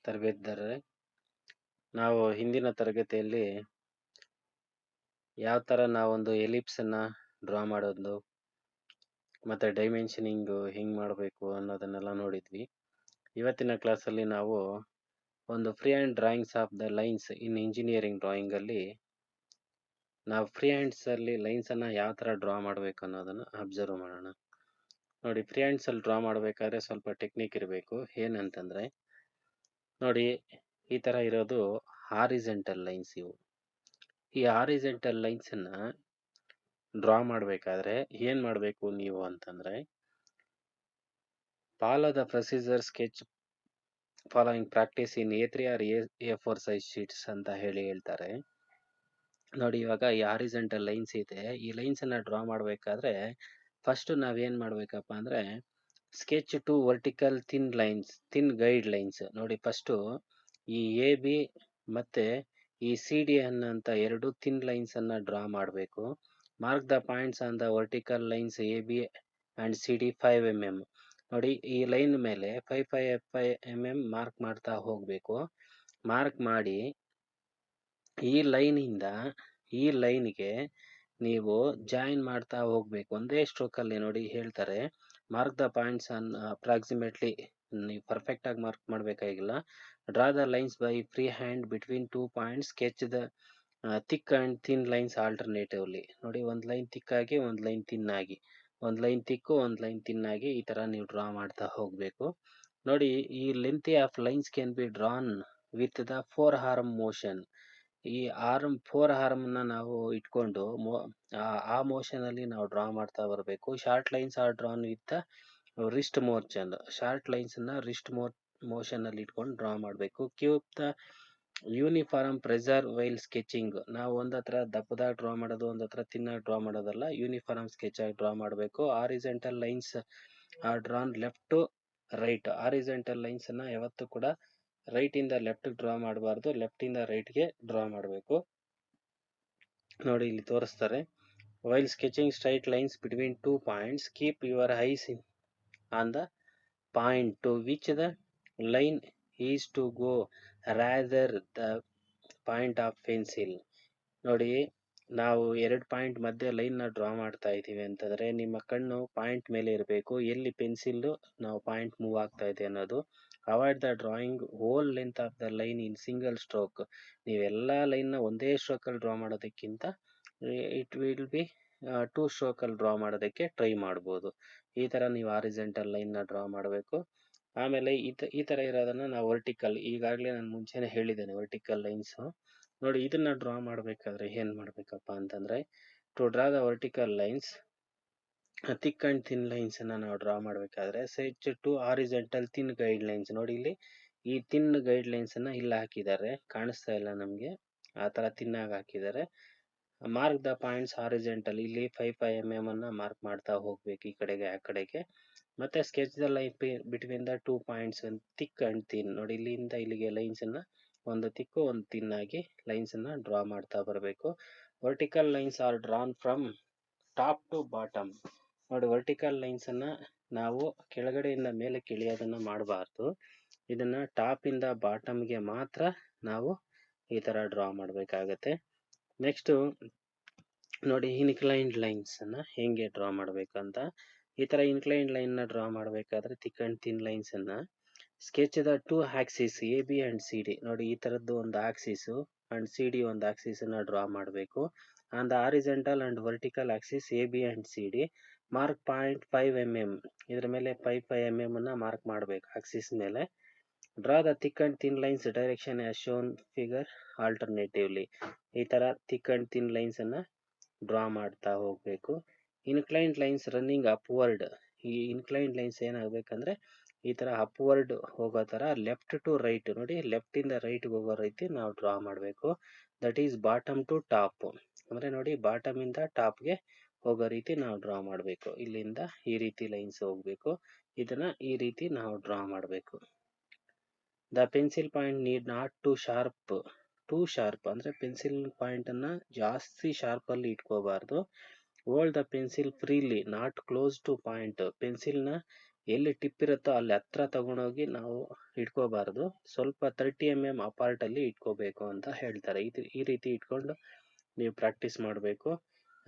ತರಬೇತಿದಾರರೇ, ನಾವು ಹಿಂದಿನ ತರಗತಿಯಲ್ಲಿ ಯಾವ ಥರ ನಾವೊಂದು ಎಲಿಪ್ಸನ್ನು ಡ್ರಾ ಮಾಡೋದು ಮತ್ತು ಡೈಮೆನ್ಷನಿಂಗು ಹೆಂಗೆ ಮಾಡಬೇಕು ಅನ್ನೋದನ್ನೆಲ್ಲ ನೋಡಿದ್ವಿ. ಇವತ್ತಿನ ಕ್ಲಾಸಲ್ಲಿ ನಾವು ಒಂದು free hand drawings of the lines in engineering ಡ್ರಾಯಿಂಗಲ್ಲಿ ನಾವು ಫ್ರೀ ಹ್ಯಾಂಡ್ಸಲ್ಲಿ ಲೈನ್ಸನ್ನು ಯಾವ ಥರ ಡ್ರಾ ಮಾಡಬೇಕು ಅನ್ನೋದನ್ನು ಅಬ್ಸರ್ವ್ ಮಾಡೋಣ. ನೋಡಿ, ಫ್ರೀ ಹ್ಯಾಂಡ್ಸಲ್ಲಿ ಡ್ರಾ ಮಾಡಬೇಕಾದ್ರೆ ಸ್ವಲ್ಪ ಟೆಕ್ನಿಕ್ ಇರಬೇಕು. ಏನಂತಂದರೆ ನೋಡಿ, ಈ ಥರ ಇರೋದು ಹಾರಿಜೆಂಟಲ್ ಲೈನ್ಸ್. ಈ ಹಾರಿಜೆಂಟಲ್ ಲೈನ್ಸನ್ನು ಡ್ರಾ ಮಾಡಬೇಕಾದ್ರೆ ಏನು ಮಾಡಬೇಕು ನೀವು ಅಂತಂದರೆ, follow the procedure sketch following practice in A3 or A4 size sheets ಅಂತ ಹೇಳ್ತಾರೆ. ನೋಡಿ, ಇವಾಗ ಈ ಹಾರಿಜೆಂಟಲ್ ಲೈನ್ಸ್ ಇದೆ. ಈ ಲೈನ್ಸನ್ನು ಡ್ರಾ ಮಾಡಬೇಕಾದ್ರೆ ಫಸ್ಟ್ ನಾವೇನು ಮಾಡಬೇಕಪ್ಪ ಅಂದರೆ, sketch two vertical thin guide lines. ನೋಡಿ, ಫಸ್ಟು ಈ AB ಮತ್ತು ಈ CD ಅನ್ನೋಂಥ ಎರಡು ಥಿನ್ ಲೈನ್ಸನ್ನು ಡ್ರಾ ಮಾಡಬೇಕು. Mark the points on the vertical lines AB and CD 5 mm. ನೋಡಿ, ಈ ಲೈನ್ ಮೇಲೆ 5 mm ಮಾರ್ಕ್ ಮಾಡ್ತಾ ಹೋಗಬೇಕು. ಮಾರ್ಕ್ ಮಾಡಿ ಈ ಲೈನಿಂದ ಈ ಲೈನ್ಗೆ ನೀವು ಜಾಯಿನ್ ಮಾಡ್ತಾ ಹೋಗಬೇಕು ಒಂದೇ ಸ್ಟ್ರೋಕಲ್ಲಿ. ನೋಡಿ, ಹೇಳ್ತಾರೆ mark the points on approximately. ನೀವು ಪರ್ಫೆಕ್ಟಾಗಿ ಮಾರ್ಕ್ ಮಾಡಬೇಕಾಗಿಲ್ಲ. Draw the lines by free hand between 2 points. Sketch the thick and thin lines alternatively. ನೋಡಿ, ಒಂದು ಲೈನ್ ಥಿಕ್ಕಾಗಿ ಒಂದು ಲೈನ್ ಥಿನ್ನಾಗಿ, ಒಂದು ಲೈನ್ ಥಿಕ್ಕು ಒಂದು ಲೈನ್ ಥಿನ್ನಾಗಿ ಈ ಥರ ನೀವು ಡ್ರಾ ಮಾಡ್ತಾ ಹೋಗಬೇಕು. ನೋಡಿ, ಈ lengthy of lines can be drawn with the 4 arm motion. ಈ ಫೋರ್ ಆರ್ಮ್ನ ನಾವು ಇಟ್ಕೊಂಡು ಆ ಮೋಷನಲ್ಲಿ ನಾವು ಡ್ರಾ ಮಾಡ್ತಾ ಬರಬೇಕು. Short lines are drawn with wrist motion. Short ಲೈನ್ಸನ್ನು ರಿಸ್ಟ್ ಮೋಷನಲ್ಲಿ ಇಟ್ಕೊಂಡು ಡ್ರಾ ಮಾಡಬೇಕು. Keep the uniform pressure while sketching. ನಾವು ಒಂದು ಹತ್ರ ದಪ್ಪದಾಗಿ ಡ್ರಾ ಮಾಡೋದು, ಒಂದು ಹತ್ರ ತಿನ್ನಾಗಿ ಡ್ರಾ ಮಾಡೋದಲ್ಲ, ಯೂನಿಫಾರ್ಮ್ ಸ್ಕೆಚ್ ಆಗಿ ಡ್ರಾ ಮಾಡಬೇಕು. Horizontal lines are drawn left to right. Horizontal ಲೈನ್ಸನ್ನು ಯಾವತ್ತೂ ಕೂಡ ರೈಟಿಂದ ಲೆಫ್ಟಿಗೆ ಡ್ರಾ ಮಾಡಬಾರ್ದು, ಲೆಫ್ಟಿಂದ ರೈಟ್ಗೆ ಡ್ರಾ ಮಾಡಬೇಕು. ನೋಡಿ, ಇಲ್ಲಿ ತೋರಿಸ್ತಾರೆ. While sketching straight lines between 2 points, keep your eyes on the point to which the line is to go rather the point of pencil. ನೋಡಿ, ನಾವು 2 point ಮಧ್ಯೆ ಲೈನ್ನ ಡ್ರಾ ಮಾಡ್ತಾ ಇದ್ದೀವಿ ಅಂತಂದರೆ ನಿಮ್ಮ ಕಣ್ಣು ಪಾಯಿಂಟ್ ಮೇಲೆ ಇರಬೇಕು, ಎಲ್ಲಿ ಪೆನ್ಸಿಲ್ಲು ನಾವು ಪಾಯಿಂಟ್ ಮೂವ್ ಆಗ್ತಾ ಇದೆ ಅನ್ನೋದು. Avoid the drawing whole length of the line in single stroke. ನೀವೆಲ್ಲ ಲೈನ್ನ ಒಂದೇ ಸ್ಟ್ರೋಕಲ್ಲಿ ಡ್ರಾ ಮಾಡೋದಕ್ಕಿಂತ ಇಟ್ ವಿಲ್ ಬಿ 2 ಸ್ಟ್ರೋಕಲ್ಲಿ ಡ್ರಾ ಮಾಡೋದಕ್ಕೆ ಟ್ರೈ ಮಾಡ್ಬೋದು. ಈ ಥರ ನೀವು ಹಾರಿಜೆಂಟಲ್ ಲೈನ್ನ ಡ್ರಾ ಮಾಡಬೇಕು. ಆಮೇಲೆ ಈ ಥರ ಇರೋದನ್ನು ನಾವು ವರ್ಟಿಕಲ್, ಈಗಾಗಲೇ ನಾನು ಮುಂಚೆನೇ ಹೇಳಿದ್ದೇನೆ ವರ್ಟಿಕಲ್ ಲೈನ್ಸು. ನೋಡಿ, ಇದನ್ನು ಡ್ರಾ ಮಾಡಬೇಕಾದ್ರೆ ಏನು ಮಾಡಬೇಕಪ್ಪ ಅಂತಂದರೆ, to draw the vertical lines thick and thin ಲೈನ್ಸನ್ನು ನಾವು ಡ್ರಾ ಮಾಡಬೇಕಾದ್ರೆ sketch to horizontal thin guide lines. ನೋಡಿ, ಇಲ್ಲಿ ಈ ಥಿನ್ ಗೈಡ್ ಲೈನ್ಸನ್ನು ಇಲ್ಲಿ ಹಾಕಿದ್ದಾರೆ, ಕಾಣಿಸ್ತಾ ಇಲ್ಲ ನಮಗೆ, ಆ ಥರ ಥಿನ್ನಾಗಿ ಹಾಕಿದ್ದಾರೆ. Mark the points horizontal. ಇಲ್ಲಿ 5 mm ಅನ್ನು ಮಾರ್ಕ್ ಮಾಡ್ತಾ ಹೋಗಬೇಕು ಈ ಕಡೆಗೆ ಆ ಕಡೆಗೆ. ಮತ್ತು sketch the line between the 2 points thick and thin. ನೋಡಿ, ಇಲ್ಲಿಂದ ಇಲ್ಲಿಗೆ ಲೈನ್ಸನ್ನು ಒಂದು ಥಿಕ್ಕು ಒಂದು ಥಿನ್ನಾಗಿ ಲೈನ್ಸನ್ನು ಡ್ರಾ ಮಾಡ್ತಾ ಬರಬೇಕು. Vertical lines are drawn from top to bottom. ನೋಡಿ, ವರ್ಟಿಕಲ್ ಲೈನ್ಸನ್ನು ನಾವು ಕೆಳಗಡೆಯಿಂದ ಮೇಲೆ ಇಳಿಯೋದನ್ನು ಮಾಡಬಾರ್ದು. ಇದನ್ನು ಟಾಪಿಂದ ಬಾಟಮ್ಗೆ ಮಾತ್ರ ನಾವು ಈ ಥರ ಡ್ರಾ ಮಾಡಬೇಕಾಗತ್ತೆ. ನೆಕ್ಸ್ಟು ನೋಡಿ, ಇನ್ಕ್ಲೈನ್ಡ್ ಲೈನ್ಸನ್ನು ಹೇಗೆ ಡ್ರಾ ಮಾಡಬೇಕಂತ. ಈ ಥರ ಇನ್ಕ್ಲೈನ್ಡ್ ಲೈನ್ನ ಡ್ರಾ ಮಾಡಬೇಕಾದ್ರೆ ಥಿಕ್ ಆ್ಯಂಡ್ ಥಿನ್ ಲೈನ್ಸನ್ನು sketch the 2 axis AB and CD. ನೋಡಿ, ಈ ಥರದ್ದು ಒಂದು ಆಕ್ಸಿಸು ಆ್ಯಂಡ್ CD ಒಂದು ಆಕ್ಸಿಸನ್ನು ಡ್ರಾ ಮಾಡಬೇಕು. On the horizontal and vertical axis AB and CD mark point 5 mm. ಇದ್ರ ಮೇಲೆ 5 mm ಅನ್ನು ಮಾರ್ಕ್ ಮಾಡಬೇಕು ಆಕ್ಸಿಸ್ ಮೇಲೆ. Draw the thick and thin lines direction as shown figure alternatively. ಈ ಥರ ಥಿಕ್ ಆ್ಯಂಡ್ ಥಿನ್ ಲೈನ್ಸನ್ನು ಡ್ರಾ ಮಾಡ್ತಾ ಹೋಗಬೇಕು. Inclined lines running upward. ಈ ಇನ್ಕ್ಲೈನ್ಡ್ ಲೈನ್ಸ್ ಏನಾಗಬೇಕಂದ್ರೆ ಈ ಥರ ಅಪ್ವರ್ಡ್ ಹೋಗೋ ಥರ ಲೆಫ್ಟ್ ಟು ರೈಟ್. ನೋಡಿ, ಲೆಫ್ಟಿಂದ ರೈಟ್ಗೆ ಹೋಗೋ ರೀತಿ ನಾವು ಡ್ರಾ ಮಾಡಬೇಕು. That is bottom to top. ಅಂದರೆ ನೋಡಿ, ಬಾಟಮಿಂದ ಟಾಪ್ಗೆ ಹೋಗೋ ರೀತಿ ನಾವು ಡ್ರಾ ಮಾಡಬೇಕು. ಇಲ್ಲಿಂದ ಈ ರೀತಿ ಲೈನ್ಸ್ ಹೋಗಬೇಕು, ಇದನ್ನು ಈ ರೀತಿ ನಾವು ಡ್ರಾ ಮಾಡಬೇಕು. The pencil point need not to sharp ಅಂದರೆ ಪೆನ್ಸಿಲ್ ಪಾಯಿಂಟನ್ನು ಜಾಸ್ತಿ ಶಾರ್ಪಲ್ಲಿ ಇಟ್ಕೋಬಾರ್ದು. Hold the pencil freely not close to point. ಪೆನ್ಸಿಲ್ನ ಎಲ್ಲಿ ಟಿಪ್ ಇರುತ್ತೋ ಅಲ್ಲಿ ಹತ್ರ ತಗೊಂಡೋಗಿ ನಾವು ಇಟ್ಕೋಬಾರ್ದು, ಸ್ವಲ್ಪ 30 mm ಅಪಾರ್ಟಲ್ಲಿ ಇಟ್ಕೋಬೇಕು ಅಂತ ಹೇಳ್ತಾರೆ. ಈ ರೀತಿ ಇಟ್ಕೊಂಡು ನೀವು ಪ್ರಾಕ್ಟೀಸ್ ಮಾಡಬೇಕು.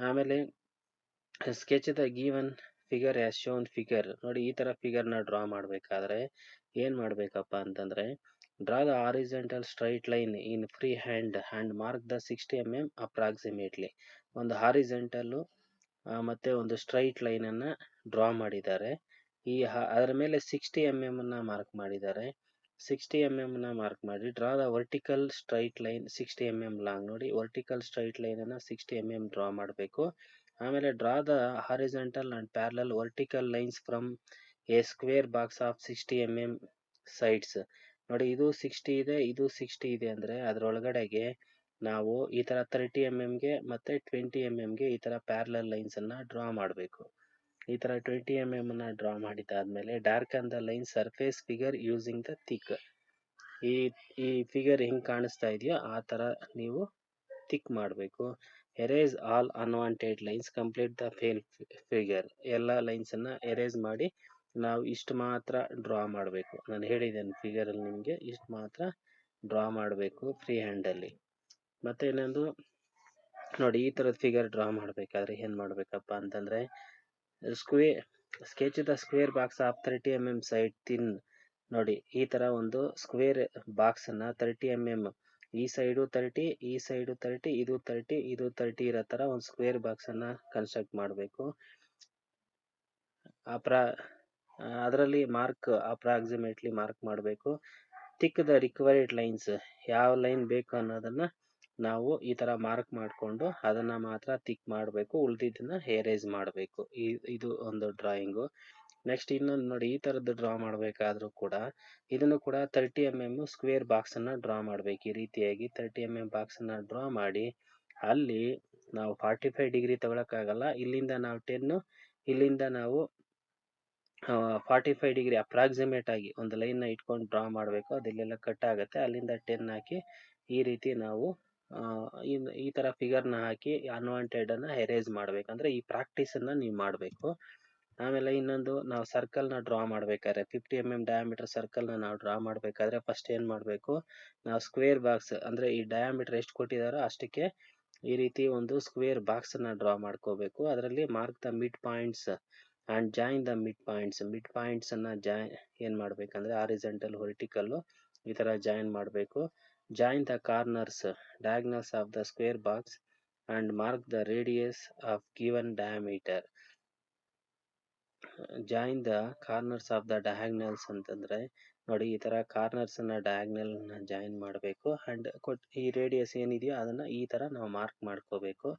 ಆಮೇಲೆ sketch the given figure as shown figure. ನೋಡಿ ಈ ಥರ ಫಿಗರ್ನ ಡ್ರಾ ಮಾಡಬೇಕಾದ್ರೆ ಏನು ಮಾಡಬೇಕಪ್ಪ ಅಂತಂದರೆ, draw the horizontal straight line in free hand and mark the 60 mm approximately. ಒಂದು ಹಾರಿಜಾಂಟಲ್ಲು ಮತ್ತು ಒಂದು ಸ್ಟ್ರೈಟ್ ಲೈನನ್ನು ಡ್ರಾ ಮಾಡಿದ್ದಾರೆ. ಅದರ ಮೇಲೆ 60 mm ಮಾರ್ಕ್ ಮಾಡಿದ್ದಾರೆ. 60 mm ಮಾರ್ಕ್ ಮಾಡಿ draw the vertical straight line 60 mm long. ನೋಡಿ ವರ್ಟಿಕಲ್ ಸ್ಟ್ರೈಟ್ ಲೈನನ್ನು 60 mm ಡ್ರಾ ಮಾಡಬೇಕು. ಆಮೇಲೆ draw the horizontal and parallel vertical lines from A square box of 60 mm sides. ನೋಡಿ ಇದು 60 ಇದೆ, ಇದು 60 ಇದೆ ಅಂದರೆ ಅದರೊಳಗಡೆಗೆ ನಾವು ಈ ಥರ 30 mm ಮತ್ತು 20 mm ಈ ಥರ ಪ್ಯಾರಲಲ್ ಲೈನ್ಸನ್ನು ಡ್ರಾ ಮಾಡಬೇಕು. ಈ ಥರ 20 mm ಡ್ರಾ ಮಾಡಿದ್ದಾದಮೇಲೆ darken the line surface figure using the thick. ಈ ಫಿಗರ್ ಹೆಂಗೆ ಕಾಣಿಸ್ತಾ ಇದೆಯೋ ಆ ಥರ ನೀವು ಥಿಕ್ ಮಾಡಬೇಕು. Erase all unwanted lines, complete the figure. ಎಲ್ಲ ಲೈನ್ಸನ್ನು ಎರೇಸ್ ಮಾಡಿ ನಾವು ಇಷ್ಟು ಮಾತ್ರ ಡ್ರಾ ಮಾಡಬೇಕು. ನಾನು ಹೇಳಿದ್ದೇನೆ ಫಿಗರಲ್ಲಿ ನಿಮಗೆ ಇಷ್ಟು ಮಾತ್ರ ಡ್ರಾ ಮಾಡಬೇಕು ಫ್ರೀ ಹ್ಯಾಂಡಲ್ಲಿ. ಮತ್ತು ಇನ್ನೊಂದು ನೋಡಿ, ಈ ಥರದ ಫಿಗರ್ ಡ್ರಾ ಮಾಡಬೇಕಾದ್ರೆ ಏನು ಮಾಡಬೇಕಪ್ಪ ಅಂತಂದರೆ, sketch the square box of 30 mm side thin. ನೋಡಿ ಈ ಥರ ಒಂದು ಸ್ಕ್ವೇರ್ ಬಾಕ್ಸನ್ನು 30 mm ಈ ಸೈಡು 30, ಈ ಸೈಡು 30, ಇದು 30, ಇದು 30 ಇರೋ ಥರ ಒಂದು ಸ್ಕ್ವೇರ್ ಬಾಕ್ಸನ್ನು ಕನ್ಸ್ಟ್ರಕ್ಟ್ ಮಾಡಬೇಕು. ಅದರಲ್ಲಿ ಅಪ್ರಾಕ್ಸಿಮೇಟ್ಲಿ ಮಾರ್ಕ್ ಮಾಡಬೇಕು. ಥಿಕ್ ದ ರಿಕ್ವೈರ್ಡ್ ಲೈನ್ಸ್, ಯಾವ ಲೈನ್ ಬೇಕು ಅನ್ನೋದನ್ನು ನಾವು ಈ ಥರ ಮಾರ್ಕ್ ಮಾಡಿಕೊಂಡು ಅದನ್ನು ಮಾತ್ರ ಥಿಕ್ ಮಾಡಬೇಕು, ಉಳಿದಿದ್ದನ್ನು ಎರೇಸ್ ಮಾಡಬೇಕು. ಇದು ಒಂದು ಡ್ರಾಯಿಂಗು. ನೆಕ್ಸ್ಟ್ ಇನ್ನೊಂದು ನೋಡಿ, ಈ ಥರದ್ದು ಡ್ರಾ ಮಾಡಬೇಕಾದ್ರೂ ಕೂಡ ಇದನ್ನು ಕೂಡ 30 mm ಸ್ಕ್ವೇರ್ ಬಾಕ್ಸನ್ನು ಡ್ರಾ ಮಾಡಬೇಕು. ಈ ರೀತಿಯಾಗಿ 30 mm ಬಾಕ್ಸನ್ನು ಡ್ರಾ ಮಾಡಿ ಅಲ್ಲಿ ನಾವು 45 ಡಿಗ್ರಿ ತಗೊಳಕ್ಕಾಗಲ್ಲ. ಇಲ್ಲಿಂದ ನಾವು 10, ಇಲ್ಲಿಂದ ನಾವು 45 ಡಿಗ್ರಿ ಅಪ್ರಾಕ್ಸಿಮೇಟ್ ಆಗಿ ಒಂದು ಲೈನ್ನ ಇಟ್ಕೊಂಡು ಡ್ರಾ ಮಾಡಬೇಕು. ಅದೆಲ್ಲೆಲ್ಲ ಕಟ್ ಆಗುತ್ತೆ ಅಲ್ಲಿಂದ 10 ಹಾಕಿ ಈ ರೀತಿ ನಾವು ಈ ಥರ ಫಿಗರ್ನ ಹಾಕಿ ಅನ್ವಾಂಟೆಡನ್ನು ಎರೇಸ್ ಮಾಡಬೇಕಂದ್ರೆ ಈ ಪ್ರಾಕ್ಟೀಸನ್ನು ನೀವು ಮಾಡಬೇಕು. ಆಮೇಲೆ ಇನ್ನೊಂದು, ನಾವು ಸರ್ಕಲ್ನ ಡ್ರಾ ಮಾಡಬೇಕಾದ್ರೆ 50 mm ಡಯಾಮೀಟರ್ ಸರ್ಕಲ್ನ ನಾವು ಡ್ರಾ ಮಾಡಬೇಕಾದ್ರೆ ಫಸ್ಟ್ ಏನು ಮಾಡಬೇಕು, ನಾವು ಸ್ಕ್ವೇರ್ ಬಾಕ್ಸ್ ಅಂದರೆ ಈ ಡಯಾಮೀಟರ್ ಎಷ್ಟು ಕೊಟ್ಟಿದ್ದಾರೋ ಅಷ್ಟಕ್ಕೆ ಈ ರೀತಿ ಒಂದು ಸ್ಕ್ವೇರ್ ಬಾಕ್ಸನ್ನು ಡ್ರಾ ಮಾಡ್ಕೋಬೇಕು. ಅದರಲ್ಲಿ mark the mid points and join the mid ಪಾಯಿಂಟ್ಸನ್ನು ಏನು ಮಾಡಬೇಕಂದ್ರೆ ಹಾರಿಜಾಂಟಲ್ ವರ್ಟಿಕಲ್ಲು ಈ ಥರ ಜಾಯಿನ್ ಮಾಡಬೇಕು. Join the corners diagonals of the square box and mark the radius of given diameter. Join the corners of the diagonals ಅಂತಂದರೆ ನೋಡಿ ಈ ಥರ ಕಾರ್ನರ್ಸನ್ನು ಡಯಾಗ್ನಲ್ನ ಜಾಯಿನ್ ಮಾಡಬೇಕು. ಆ್ಯಂಡ್ ಈ ರೇಡಿಯಸ್ ಏನಿದೆಯೋ ಅದನ್ನು ಈ ಥರ ನಾವು ಮಾರ್ಕ್ ಮಾಡ್ಕೋಬೇಕು.